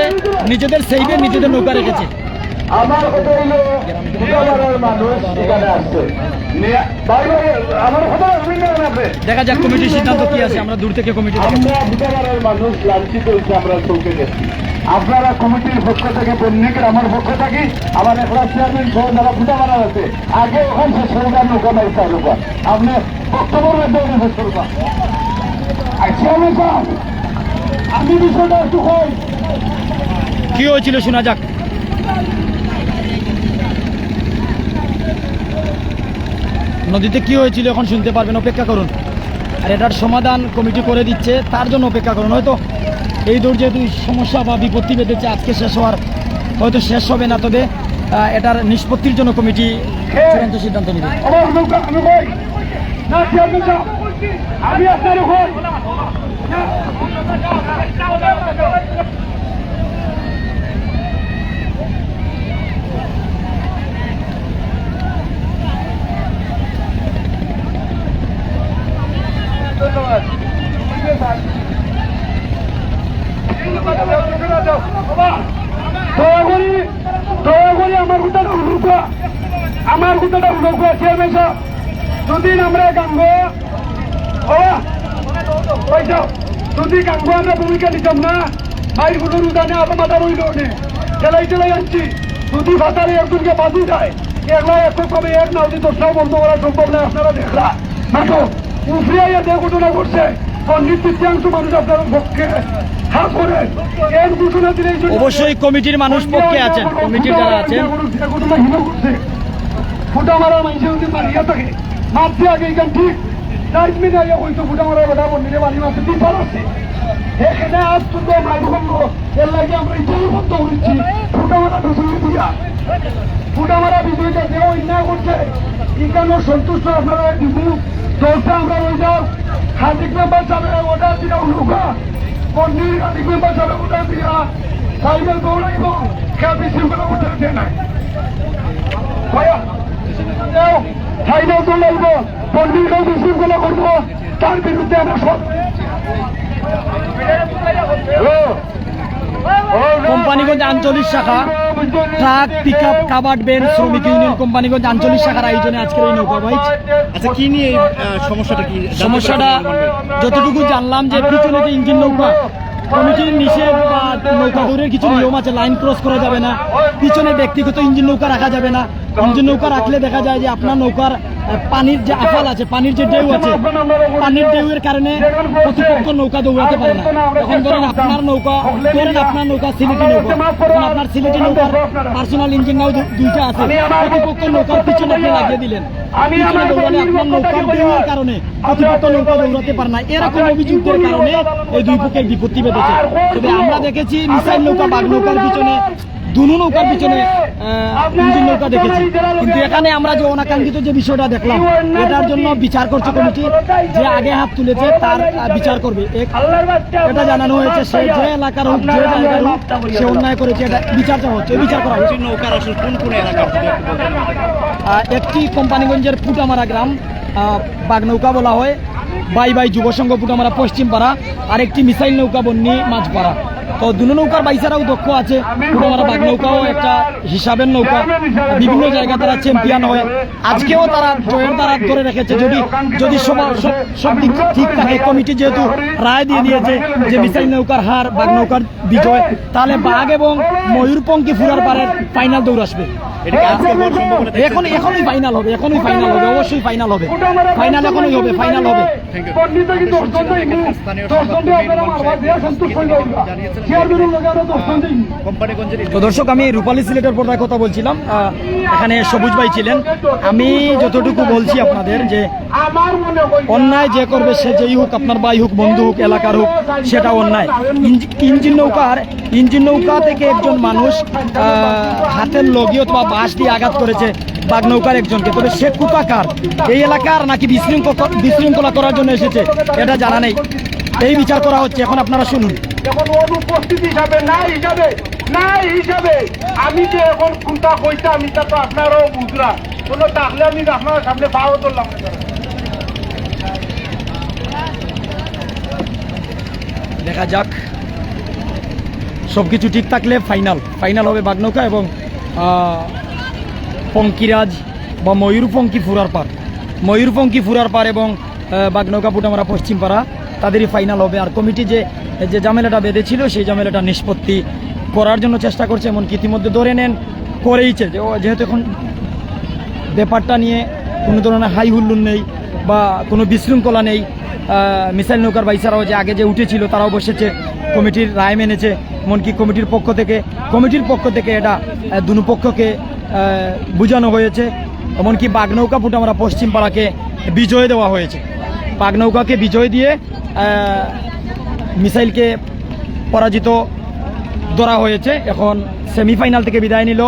নিজেদের সেইভে নিজেদের নৌকা রেখেছে। আমার কথা হইলো মানুষ এখানে আসছে, দেখা যাক কমিটির সিদ্ধান্ত কি আছে। আমরা দূর থেকে কমিটি মানুষ লাঞ্ছিত হয়েছে, আমরা চৌকে গেছি। আপনারা কমিটির পক্ষ থেকে বন্যিকের আমার পক্ষ থাকি, আমার একটা চেয়ারম্যান সহ যারা ফুটামারা আছে, আগে ওখান শেষ করবেন নৌকা মাইসা নৌকা, আপনি বক্তব্যের মাধ্যমে শেষ করবেন। আমি বিষয়টা একটু কই, কি হয়েছিল শোনা যাক। নদীতে কি হয়েছিল এখন শুনতে পারবেন, অপেক্ষা করুন। আর এটার সমাধান কমিটি করে দিচ্ছে, তার জন্য অপেক্ষা করুন। হয়তো এই দৌড় যেহেতু সমস্যা বা বিপত্তি বেঁধেছে, আজকে হয়তো শেষ হবে না, তবে এটার নিষ্পত্তির জন্য কমিটি চূড়ান্ত সিদ্ধান্ত নেবে। আমি আপনার দয়া করে আমার কথাটা উঠুকা, আমার কথাটা উঠুকা চেয়ারম্যান সাহেব, যদি আমরা গাঙ্গ যদি গাঙ্গ আমরা ভূমিকা নিতাম না, ভাই কোনো উদানে আবার মাথা রইল চেলাই আনছি। যদি ভাতারে একজনকে বাজি যায়, এগুলা এক কবে এক নাও যে দশটাও বন্ধ করা সম্ভব নয়। আপনারা দেখলা দেখো উফরিয়া যে ঘটনা ঘটছে, পণ্ডিত তৃতীয়াংশ মানুষ আপনার পক্ষে হাত করে এর ঘোষণা দিলে অবশ্যই কমিটির মানুষ পক্ষে আছেন, কমিটির যারা আছেন ফুটা মারা মানুষের যদি মারিয়া থাকে মারতে আগে এখান ঠিক নাইজমি নাই হয়তো ফুটা মারা বেটা মন্দিরে বাড়ি মারতে বিপার আছে। এখানে আজ শুধু মাইভঙ্গ এর লাগে আমরা ইচ্ছাই বন্ধ করেছি। ফুটা মারা বিজয়ী দিয়া ফুটা মারা বিজয়ীটা যে অন্যায় করছে এখানে সন্তুষ্ট আপনারা দিব। দলটা আমরা রয়ে যাও হাজিক মেম্বার যাবে ওটা দিলা উলুকা মন্দির হাজিক মেম্বার যাবে ওটা দিয়া সাইকেল দৌড়াইব খেয়া বিশৃঙ্খলা করতে দেয় নাই ফাইনাল তো লাগব পন্ডিতকেও বিশৃঙ্খলা করবো, তার বিরুদ্ধে আমরা সব কোম্পানিগঞ্জ আঞ্চলিক শাখা truck pick up covered van শ্রমিক ইউনিয়ন কোম্পানিগঞ্জ আঞ্চলিক শাখার আয়োজনে আজকের এই নৌকা বাইচ। আচ্ছা, কি নিয়ে এই সমস্যাটা কি? সমস্যাটা যতটুকু জানলাম যে পিছনে যে ইঞ্জিন নৌকা, কমিটির নিষেধ বা নৌকা দৌড়ের কিছু নিয়ম আছে, লাইন ক্রস করা যাবে না, পিছনে ব্যক্তিগত ইঞ্জিন নৌকা রাখা যাবে না। ইঞ্জিন নৌকা রাখলে দেখা যায় যে আপনার নৌকার পানির যে আফাল আছে, পানির যে ঢেউ আছে, পানির ঢেউয়ের কারণে প্রতিপক্ষ নৌকা দৌড়াতে পারে না। এখন ধরেন আপনার নৌকা সিলেটি নৌকা, এখন আপনার সিলেটি নৌকার পার্সোনাল ইঞ্জিন নাও দুইটা আছে, প্রতিপক্ষ নৌকার পিছনে আপনি লাগিয়ে দিলেন, পিছনে দৌড়ালে আপনার নৌকার ঢেউয়ের কারণে প্রতিপক্ষ নৌকা দৌড়াতে পারে না। এরকম অভিযুক্তের কারণে এই দুই পক্ষের বিপত্তি বেঁধেছে। তবে আমরা দেখেছি মিসাইল নৌকা, বাঘ নৌকার পিছনে, দুনো নৌকার পিছনে ইঞ্জিন নৌকা দেখেছি। কিন্তু এখানে আমরা যে অনাকাঙ্ক্ষিত যে বিষয়টা দেখলাম, এটার জন্য বিচার করছে কমিটি, যে আগে হাত তুলেছে তার বিচার করবে। এটা জানানো হয়েছে সে যে এলাকার হোক, যে জায়গার হোক, সে অন্যায় করেছে, এটা বিচার চাওয়া হচ্ছে, বিচার করা হচ্ছে। নৌকার আসলে কোন কোন এলাকার? একটি কোম্পানিগঞ্জের পুটামারা গ্রাম, বাঘ নৌকা বলা হয়, বাই যুব সংঘ পুটামারা পশ্চিমপাড়া, আর একটি মিসাইল নৌকা বন্যী মাঝপাড়া। তো দুনো নৌকার বাইসারাও দক্ষ আছে। পুটামারা বাঘ নৌকাও একটা হিসাবের নৌকা, বিভিন্ন জায়গায় তারা চ্যাম্পিয়ন হয়। আজকেও তারা জয়ের দ্বারা ধরে রেখেছে। যদি সব দিক ঠিক থাকে, কমিটি যেহেতু রায় দিয়ে দিয়েছে যে মিসাইল নৌকার হার, বাঘ নৌকার বিজয়, তাহলে বাঘ এবং ময়ূরপঙ্খী ফুরার পারের ফাইনাল দৌড় আসবে। এখনই ফাইনাল হবে, অবশ্যই ফাইনাল হবে, ফাইনাল হবে। তো দর্শক, আমি রূপালী সিলেটের পর্দায় কথা বলছিলাম, এখানে সবুজ ভাই ছিলেন। আমি যতটুকু বলছি আপনাদের যে অন্যায় যে করবে, সে যেই হোক, আপনার ভাই হোক, বন্ধু হোক, এলাকার হোক, সেটা অন্যায়। ইঞ্জিন নৌকা থেকে একজন মানুষ হাতের লগি অথবা বাঁশ দিয়ে আঘাত করেছে বাঘ নৌকার একজনকে। তবে সে কুপাকার, এই এলাকার নাকি বিশৃঙ্খলা করার জন্য এসেছে, এটা জানা নেই। এই বিচার করা হচ্ছে, এখন আপনারা শুনুন। এখন অনুপস্থিত হিসাবে আমি যে এখন কোনটা কইতাম, এটা তো আপনারও বুঝরা কোনো তাহলে আমি আপনার সামনে পাও তুললাম। দেখা যাক, সবকিছু ঠিক থাকলে ফাইনাল হবে বাঘ নৌকা এবং পঙ্কিরাজ বা ময়ূরপঙ্খী ফুরার পার এবং বাঘ নৌকা পুটামারা পশ্চিমপাড়া, তাদেরই ফাইনাল হবে। আর কমিটি যে ঝামেলাটা বেঁধেছিল, সেই ঝামেলাটা নিষ্পত্তি করার জন্য চেষ্টা করছে। এমনকি ইতিমধ্যে ধরে নেন করেইছে, যেহেতু এখন ব্যাপারটা নিয়ে কোনো ধরনের হাই হুল্লুর নেই বা কোনো বিশৃঙ্খলা নেই। মিসাইল নৌকার বাইসারাও যে আগে যে উঠেছিল, তারাও বসেছে, কমিটির রায় মেনেছে। এমনকি কমিটির পক্ষ থেকে এটা দুনো পক্ষকে বোঝানো হয়েছে। এমনকি বাঘ নৌকা পুটামারা পশ্চিমপাড়াকে বিজয় দেওয়া হয়েছে। বাঘ নৌকাকে বিজয় দিয়ে মিসাইলকে পরাজিত ধরা হয়েছে। এখন সেমিফাইনাল থেকে বিদায় নিল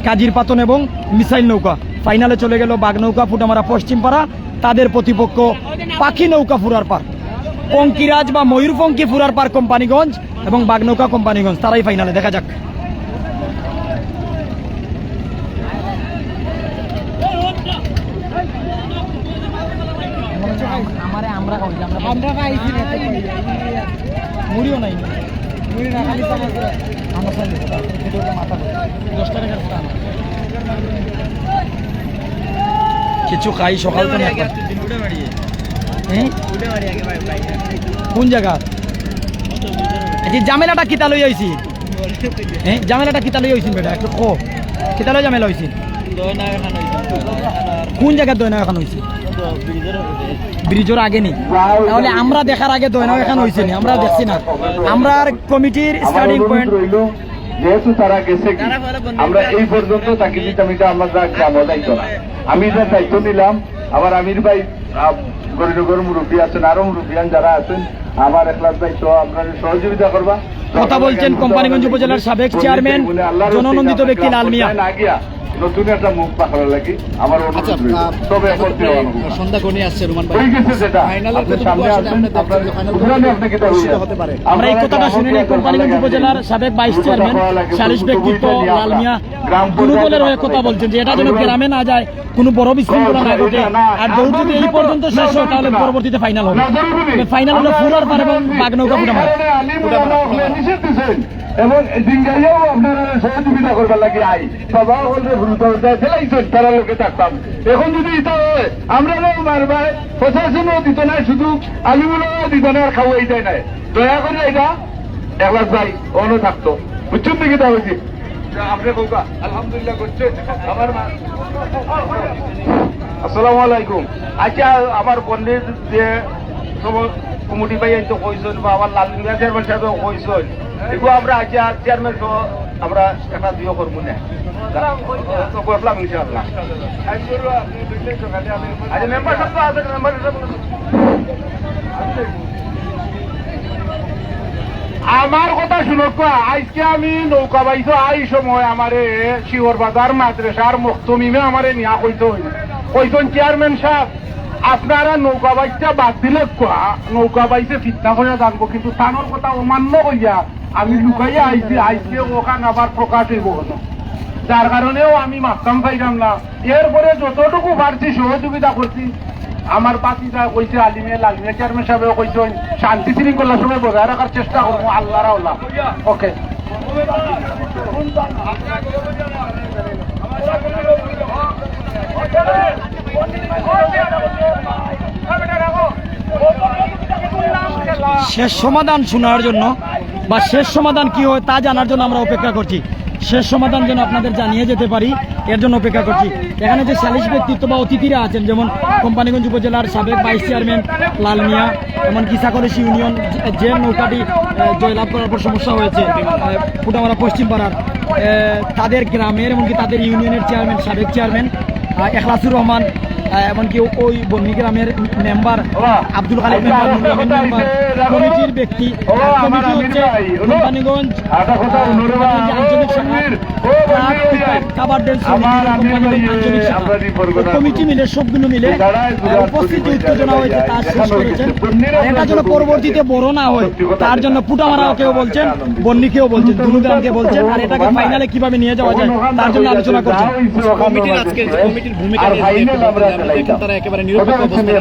কাজির পাতন এবং মিসাইল নৌকা। ফাইনালে চলে গেল বাঘ নৌকা পুটামারা পশ্চিমপাড়া, তাদের প্রতিপক্ষ পাখি নৌকা ফুরার পার, পঙ্কিরাজ বা ময়ূরপঙ্খী ফুরার পার কোম্পানিগঞ্জ এবং বাঘ নৌকা কোম্পানিগঞ্জ, তারাই ফাইনালে। দেখা যাক। আমরা আমরা পাইছি না মুড়িও নাই মুড়ি না খালি তো আমরা খালি মাথা 10 টাকা কিছু খাই সকাল থেকে কোন জায়গা জামেলাটা কিতা লই আইছি হ্যাঁ জামেলাটা কিতা লই আইছি বেটা একটু কো কিতা লই জামেলা হইছি কোন জায়গা দয়না এখন হইছে ব্রিজের আগে নি তাহলে আমরা দেখার আগে দয়না এখন হইছে নি আমরা দেখছি না আমরা কমিটির স্টার্টিং পয়েন্ট যেহেতু তারা গেছে কি আমরা এই পর্যন্ত তাকে দিতামিটা আমরা যাবো দায়িত্ব না আমি যে দায়িত্ব নিলাম আবার আমির ভাই গরিনগর মুরব্বী আছেন আরো মুরব্বিয়ান যারা আছেন আমার একলার দায়িত্ব আপনারা সহযোগিতা করবা কথা বলছেন কোম্পানিগঞ্জ উপজেলার সাবেক চেয়ারম্যান জননন্দিত ব্যক্তি লাল মিয়া নতুন একটা মুখ পাখার লাগি আমার অনুরোধ রইল। তবে সন্ধ্যা ঘনিয়ে আসছে রোমান ভাই হয়ে গেছে যেটা ফাইনালের আপনার কতটুকু সামনে আসলে আছেন আমরা আপনার দেখছি ফাইনাল উদাহরণে আপনাকে এটা হয়ে হতে পারে আমরা এই কথাটা শুনে নিই কোম্পানিগঞ্জ উপজেলার সাবেক ভাইস চেয়ারম্যান সালিশ ব্যক্তিত্ব লাল মিয়া দুর্বলের হয়ে কথা বলছেন যে এটা যেন গ্রামে না যায় কোনো বড় বিশৃঙ্খলা না ঘটে আর দৌড় যদি এই পর্যন্ত শেষ হয় তাহলে পরবর্তীতে ফাইনাল হবে ফাইনাল হলো ফুলার পার এবং বাগনৌকা ফুটামার এবং জিঙ্গাইয়াও আপনারা সহযোগিতা করবার লাগে আই বাবা বলতে ভুল করতে ফেলাইছেন তারা লোকে থাকতাম এখন যদি এটা হয় আমরা মারবাই প্রশাসনও দিত না শুধু আলিমুলও দিত না আর খাওয়াই দেয় নাই দয়া করে এটা একলাস ভাই অন্য থাকতো বুঝছেন দিকে তা হয়েছে আপনি কৌকা আলহামদুলিল্লাহ করছেন আমার আসসালামু আলাইকুম আচ্ছা আমার বন্ধের যে কমিটি ভাই তো কইছেন বা আমার লাল মিয়া চেয়ারম্যান সাহেব কইছেন এগুলো আমরা আজকে চেয়ারম্যান সহ আমরা একটা দিও করবো না করলাম ইনশাআল্লাহ আচ্ছা মেম্বার সব তো আছে মেম্বার আমার কথা শুনক আজকে আমি নৌকা বাইছো আই সময় আমারে শিওর বাজার মাদ্রাসার মুক্তমিমে আমারে নিয়া কইছেন চেয়ারম্যান সাহেব আপনারা নৌকা বাইচটা বাদ দিলে নৌকা বাইচে ফিতনা করে জানবো কিন্তু তানোর কথা অমান্য করিয়া আমি লুকাইয়া আইছি আইসে ওখান আবার প্রকাশ হইব যার কারণেও আমি মাস্তাম পাইলাম না এরপরে যতটুকু পারছি সহযোগিতা করছি আমার বাতিটা কইছে লালিমিয়া চেয়ারম্যান সাহেব কইছেন শান্তি শৃঙ্খলার সময় বজায় রাখার চেষ্টা করবো আল্লাহরা আল্লাহ ওকে শেষ সমাধান শোনার জন্য বা শেষ সমাধান কি হয় তা জানার জন্য আমরা অপেক্ষা করছি শেষ সমাধান যেন আপনাদের জানিয়ে যেতে পারি এর জন্য অপেক্ষা করছি এখানে যে সালিশ ব্যক্তিত্ব বা অতিথিরা আছেন যেমন কোম্পানিগঞ্জ উপজেলার সাবেক ভাইস চেয়ারম্যান লাল মিয়া এমনকি সাকরেশি ইউনিয়ন যে নৌকাটি জয়লাভ করার পর সমস্যা হয়েছে ফুটামারা পশ্চিম পাড়ার তাদের গ্রামের এমনকি তাদের ইউনিয়নের চেয়ারম্যান সাবেক চেয়ারম্যান এখলাসুর রহমান এমনকি ওই বন্নি গ্রামের মেম্বার আব্দুল খালিক মেম্বার কমিটির ব্যক্তি কমিটি হচ্ছে কোম্পানিগঞ্জ আঞ্চলিক কমিটি মিলে সবগুলো মিলে উপস্থিতি উত্তেজনা হয়েছে তা শেষ করেছেন এটা যেন পরবর্তীতে বড় না হয় তার জন্য পুটামারা কেউ বলছেন বন্নিকেও বলছেন দুনু গ্রামকে বলছেন আর এটাকে ফাইনালে কিভাবে নিয়ে যাওয়া যায় তার জন্য আলোচনা করছেন কমিটির আজকে কমিটির ভূমিকা নিয়ে তারা একেবারে নিরপেক্ষ অবস্থানে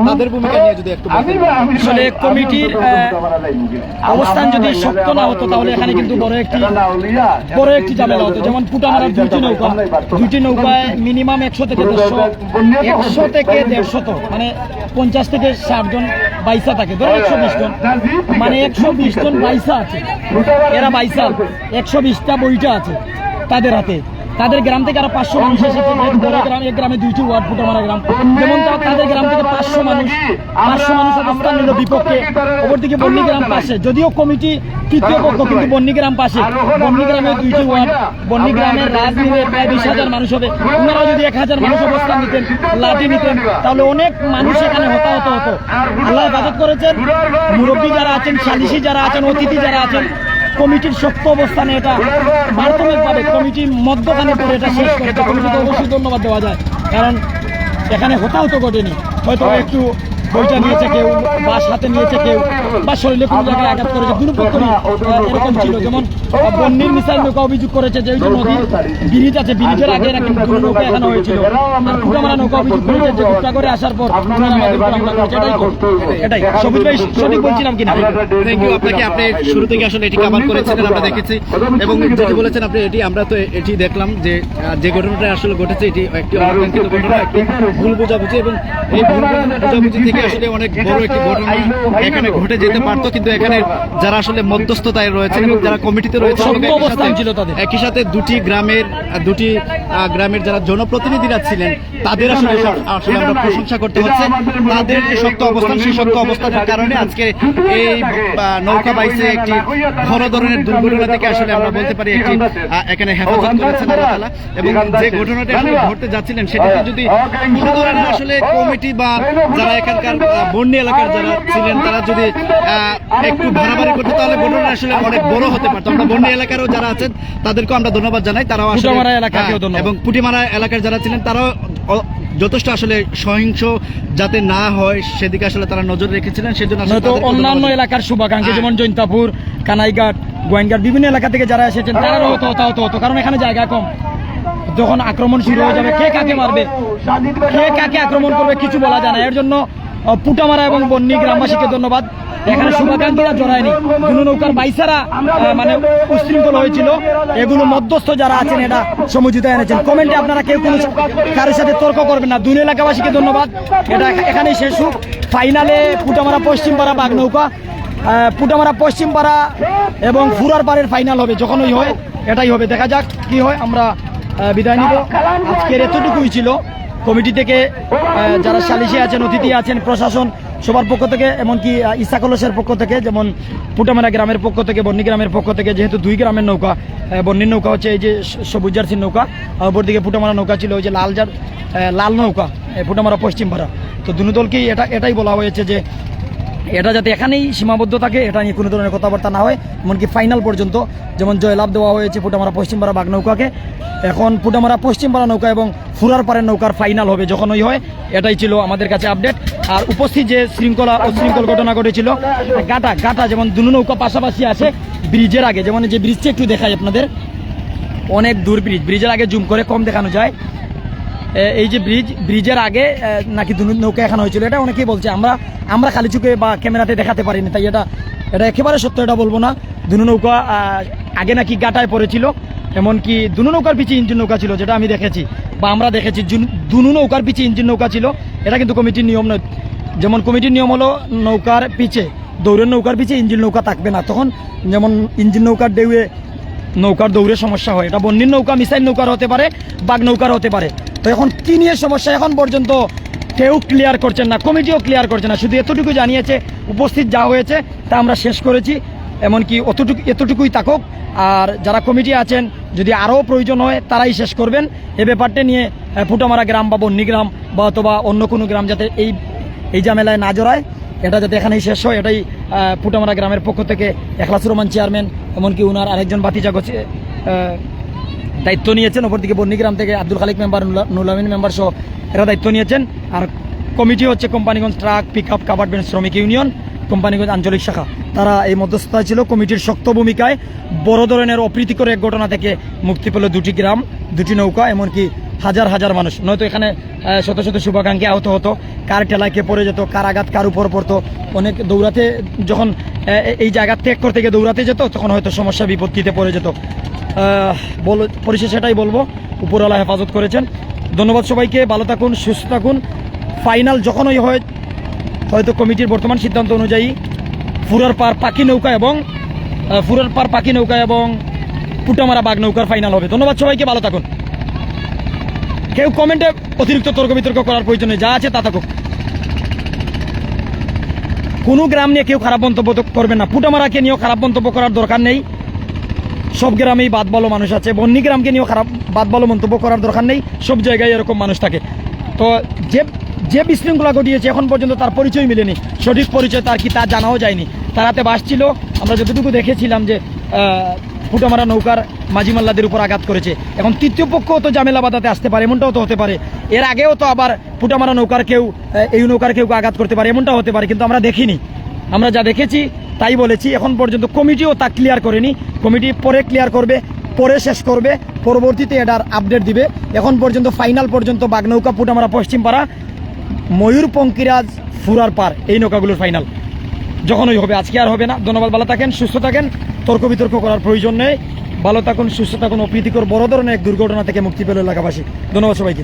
তাদের ভূমিকা নিয়ে যদি একটু আসলে কমিটির অবস্থান যদি শক্ত না হতো তাহলে এখানে কিন্তু বড় একটি ঝামেলা হতো যেমন পুটামারার দুইটি নৌকায় মিনিমাম 100 থেকে 150 মানে 50 থেকে 60 জন বাইসা থাকে ধরো 120 জন মানে 120 জন বাইসা আছে এরা বাইসা 120টা বইটা আছে তাদের হাতে তাদের গ্রাম থেকে আরো 500 মানুষ এসেছে এক গ্রামে 2টি ওয়ার্ড ফুটামারা গ্রাম যেমন তাদের গ্রাম থেকে 500 মানুষ অবস্থান নিল বিপক্ষে অপরদিকে বন্নি গ্রাম পাশে যদিও কমিটি তৃতীয় পক্ষ কিন্তু বন্নি গ্রাম পাশে বন্নি গ্রামে 2টি ওয়ার্ড বন্নি গ্রামের রাজনীতি প্রায় 20,000 মানুষ হবে ওনারা যদি 1,000 মানুষ অবস্থান নিতেন লাঠি নিতেন তাহলে অনেক মানুষ এখানে হতাহত হতো আল্লাহ হেফাজত করেছেন মুরব্বী যারা আছেন সালিশি যারা আছেন অতিথি যারা আছেন কমিটির শক্ত অবস্থানে এটা প্রাথমিকভাবে কমিটি মধ্যখানে পড়ে এটা শেষ করেছে কমিটিকে অবশ্যই ধন্যবাদ দেওয়া যায় কারণ এখানে হতাহত ঘটেনি হয়তো একটু বইটা নিয়েছে কেউ, বাস হাতে নিয়েছে কেউ, বা শরীরে কোনো জায়গায় আঘাত করেছে, দুপক্ষই এরকম ছিল। যেমন বন্যির মিসাইল নৌকা অভিযোগ করেছে যে ওই যে নদীর ব্রিজ আছে, ব্রিজের আগে নাকি দুটো নৌকা এখানে হয়েছিল। আর পুরামারা নৌকা অভিযোগ করেছে যে গুপ্তা করে আসার পর আমাদের উপর হামলা করেছে। এটাই সবুজ ভাই সঠিক বলছিলাম কিনা? থ্যাংক ইউ আপনাকে। আপনি শুরু থেকে আসলে এটি কভার করেছিলেন, আমরা দেখেছি, এবং যেটি বলেছেন আপনি এটি আমরা তো এটি দেখলাম যে যে ঘটনাটা আসলে ঘটেছে এটি একটি অনাকাঙ্ক্ষিত ঘটনা, একটি ভুল বোঝাবুঝি, এবং এই ভুল বোঝাবুঝি থেকে আসলে অনেক বড় একটি ঘটনা এখানে ঘটে যেতে পারতো। কিন্তু এখানে যারা আসলে মধ্যস্থতায় রয়েছে এবং যারা কমিটিতে রয়েছে একই সাথে দুটি গ্রামের যারা জনপ্রতিনিধিরা ছিলেন তাদের আসলে আমরা প্রশংসা করতে হচ্ছে। তাদের যে শক্ত অবস্থান, সেই শক্ত অবস্থানের কারণে আজকে এই নৌকা বাইসে একটি বড় ধরনের দুর্ঘটনা থেকে আসলে আমরা বলতে পারি একটি এখানে হেফাজত করেছেন আল্লাহ তাআলা। এবং যে ঘটনাটা আসলে ঘটতে যাচ্ছিলেন সেটাতে যদি কোনো ধরনের আসলে কমিটি বা যারা এখানকার বন্যী এলাকার যারা ছিলেন তারা যদি একটু বাড়াবাড়ি করতে, তাহলে ঘটনা আসলে অনেক বড় হতে পারতো। আমরা বন্যী এলাকারও যারা আছেন তাদেরকেও আমরা ধন্যবাদ জানাই, তারাও আসলে এবং পুটিমারা এলাকার যারা ছিলেন তারাও যথেষ্ট আসলে সহিংস যাতে না হয় সেদিকে আসলে তারা নজর রেখেছিলেন। সেজন্য অন্যান্য এলাকার শুভাকাঙ্ক্ষী যেমন জৈন্তাপুর, কানাইঘাট, গোয়েনঘাট বিভিন্ন এলাকা থেকে যারা এসেছেন তারাও হতাহত হতো, কারণ এখানে জায়গা কম। যখন আক্রমণ শুরু হয়ে যাবে, কে কাকে মারবে, কে কাকে আক্রমণ করবে কিছু বলা যায় না। এর জন্য পুটামারা এবং বন্যী গ্রামবাসীকে ধন্যবাদ। এখানে শুভাকাঙ্ক্ষীরা জড়ায়নি, দুনো নৌকার বাইসারা মানে উশৃঙ্খল হয়েছিল, এগুলো মধ্যস্থ যারা আছেন এটা সমঝোতা এনেছেন। কমেন্টে আপনারা কেউ কোনো কারোর সাথে তর্ক করবেন না। দুই এলাকাবাসীকে ধন্যবাদ। এটা এখানেই শেষ হোক। ফাইনালে পুটামারা পশ্চিমপাড়া বাগনৌকা, পুটামারা পশ্চিমপাড়া এবং ফুরার পাড়ের ফাইনাল হবে। যখন ওই হয় এটাই হবে, দেখা যাক কি হয়। আমরা বিদায় নিব। আজকের এতটুকুই ছিল। কমিটি থেকে যারা সালিশে আছেন, অতিথি আছেন, প্রশাসন সবার পক্ষ থেকে, এমনকি ইসা কলসের পক্ষ থেকে, যেমন পুটামারা গ্রামের পক্ষ থেকে, বন্যী গ্রামের পক্ষ থেকে, যেহেতু দুই গ্রামের নৌকা, বন্যীর নৌকা হচ্ছে এই যে সবুজ জার্সির নৌকা, অপর দিকে পুটামারা নৌকা ছিল ওই যে লাল নৌকা, পুটামারা পশ্চিমপাড়া। তো দুনো দলকেই এটাই বলা হয়েছে যে এটা যাতে এখানেই সীমাবদ্ধ থাকে, এটা নিয়ে কোনো ধরনের কথাবার্তা না হয়, এমনকি ফাইনাল পর্যন্ত। যেমন জয়লাভ দেওয়া হয়েছে পুটামারা পশ্চিমপাড়া বাগনৌকাকে, এখন পুটামারা পশ্চিমপাড়া নৌকা এবং ফুরার পাড়ের নৌকার ফাইনাল হবে যখন ওই হয়। এটাই ছিল আমাদের কাছে আপডেট। আর উপস্থিত যে অশৃঙ্খল ঘটনা ঘটেছিল, গাটা যেমন দুনো নৌকা পাশাপাশি আছে ব্রিজের আগে, যেমন যে ব্রিজটা একটু দেখাই আপনাদের, অনেক দূর ব্রিজের আগে জুম করে কম দেখানো যায়। এই যে ব্রিজের আগে নাকি দুনো নৌকা এখানে হয়েছিল, এটা অনেকেই বলছে। আমরা খালি চোখে বা ক্যামেরাতে দেখাতে পারিনি, তাই এটা একেবারে সত্য, এটা বলবো না। দুনো নৌকা আগে নাকি গাটায় পড়েছিল, এমনকি দুনো নৌকার পিছিয়ে ইঞ্জিন নৌকা ছিল, যেটা আমি দেখেছি বা আমরা দেখেছি। দুনো নৌকার পিছিয়ে ইঞ্জিন নৌকা ছিল, এটা কিন্তু কমিটির নিয়ম নয়। যেমন কমিটির নিয়ম হলো নৌকার পিছে, দৌড়ের নৌকার পিছিয়ে ইঞ্জিন নৌকা থাকবে না, তখন যেমন ইঞ্জিন নৌকার ডেউয়ে নৌকার দৌড়ে সমস্যা হয়। এটা বন্যীর নৌকা, মিসাইল নৌকার হতে পারে, বাঘ নৌকার হতে পারে। তো এখন কি নিয়ে সমস্যা এখন পর্যন্ত কেউ ক্লিয়ার করছেন না, কমিটিও ক্লিয়ার করছে না। শুধু এতটুকু জানিয়েছে উপস্থিত যা হয়েছে তা আমরা শেষ করেছি, এমনকি এতটুকুই থাকুক। আর যারা কমিটি আছেন যদি আরও প্রয়োজন হয় তারাই শেষ করবেন। এ ব্যাপারটা নিয়ে পুটামারা গ্রাম বা বন্যী গ্রাম বা অথবা অন্য কোনো গ্রাম যাতে এই ঝামেলায় না জড়ায়, এটা যাতে এখানেই শেষ হয়, এটাই পুটামারা গ্রামের পক্ষ থেকে এখলাসুর রহমান চেয়ারম্যান, এমনকি ওনার আরেকজন বাতিজা দায়িত্ব নিয়েছেন। অপরদিকে বন্যী গ্রাম থেকে আব্দুল খালিক মেম্বার, নুরুল আমিন মেম্বার সহ এরা দায়িত্ব নিয়েছেন। আর কমিটি হচ্ছে Companiganj truck pick up covered van শ্রমিক ইউনিয়ন, কোম্পানিগঞ্জ আঞ্চলিক শাখা, তারা এই মধ্যস্থতায় ছিল। কমিটির শক্ত ভূমিকায় বড় ধরনের অপ্রীতিকর এক ঘটনা থেকে মুক্তি পেল দুটি গ্রাম, দুটি নৌকা, এমনকি হাজার হাজার মানুষ। নয়তো এখানে শত শত শুভাকাঙ্ক্ষী আহত হতো, কার ঠেলায় কে পড়ে যেত, কার আঘাত কার উপর পড়তো। অনেক দৌড়াতে যখন এই জায়গা ত্যাগ করতে গিয়ে দৌড়াতে যেত, তখন হয়তো সমস্যা বিপত্তিতে পড়ে যেত। পরিশেষে এটাই বলবো, উপরওয়ালা হেফাজত করেছেন। ধন্যবাদ সবাইকে, ভালো থাকুন, সুস্থ থাকুন। ফাইনাল যখনই হয় হয়তো কমিটির বর্তমান সিদ্ধান্ত অনুযায়ী ফুরার পার পাখি নৌকা এবং পুটামারা বাঘ নৌকার ফাইনাল হবে। ধন্যবাদ সবাইকে, ভালো থাকুন। কেউ কমেন্টে অতিরিক্ত তর্ক বিতর্ক করার প্রয়োজন নেই, যা আছে তা থাকুক। কোনো গ্রাম নিয়ে কেউ খারাপ মন্তব্য করবেন না, পুটামারাকে নিয়েও খারাপ মন্তব্য করার দরকার নেই। সব গ্রামেই বাদ ভালো মানুষ আছে, বন্যী গ্রামকে নিয়েও খারাপ বাদ ভালো মন্তব্য করার দরকার নেই। সব জায়গায় এরকম মানুষ থাকে। তো যে বিশৃঙ্খলা ঘটিয়েছে এখন পর্যন্ত তার পরিচয় মিলেনি, সঠিক পরিচয় তার কি তা জানাও যায়নি। তারাতে বাস ছিল, আমরা যতটুকু দেখেছিলাম যে ফুটামারা নৌকার মাঝি মাল্লাদের উপর আঘাত করেছে। এখন তৃতীয় পক্ষ তো ঝামেলা বাঁধাতে আসতে পারে, এমনটাও তো হতে পারে। এর আগেও তো আবার ফুটামারা নৌকার কেউ এই নৌকার কেউ আঘাত করতে পারে, এমনটাও হতে পারে, কিন্তু আমরা দেখিনি। আমরা যা দেখেছি তাই বলেছি। এখন পর্যন্ত কমিটিও তা ক্লিয়ার করেনি, কমিটি পরে ক্লিয়ার করবে, পরে শেষ করবে, পরবর্তীতে এটার আপডেট দিবে। এখন পর্যন্ত ফাইনাল পর্যন্ত বাগনৌকা ফুটামারা পশ্চিমপাড়া ময়ূর পঙ্কিরাজ ফুরার পার এই নৌকাগুলোর ফাইনাল যখনই হবে, আজকে আর হবে না। ধন্যবাদ, ভালো থাকেন, সুস্থ থাকেন, তর্ক বিতর্ক করার প্রয়োজন নেই। ভালো থাকুন, সুস্থ থাকুন, অপ্রীতিকর বড় ধরনের এক দুর্ঘটনা থেকে মুক্তি পেল এলাকাবাসী। ধন্যবাদ সবাইকে।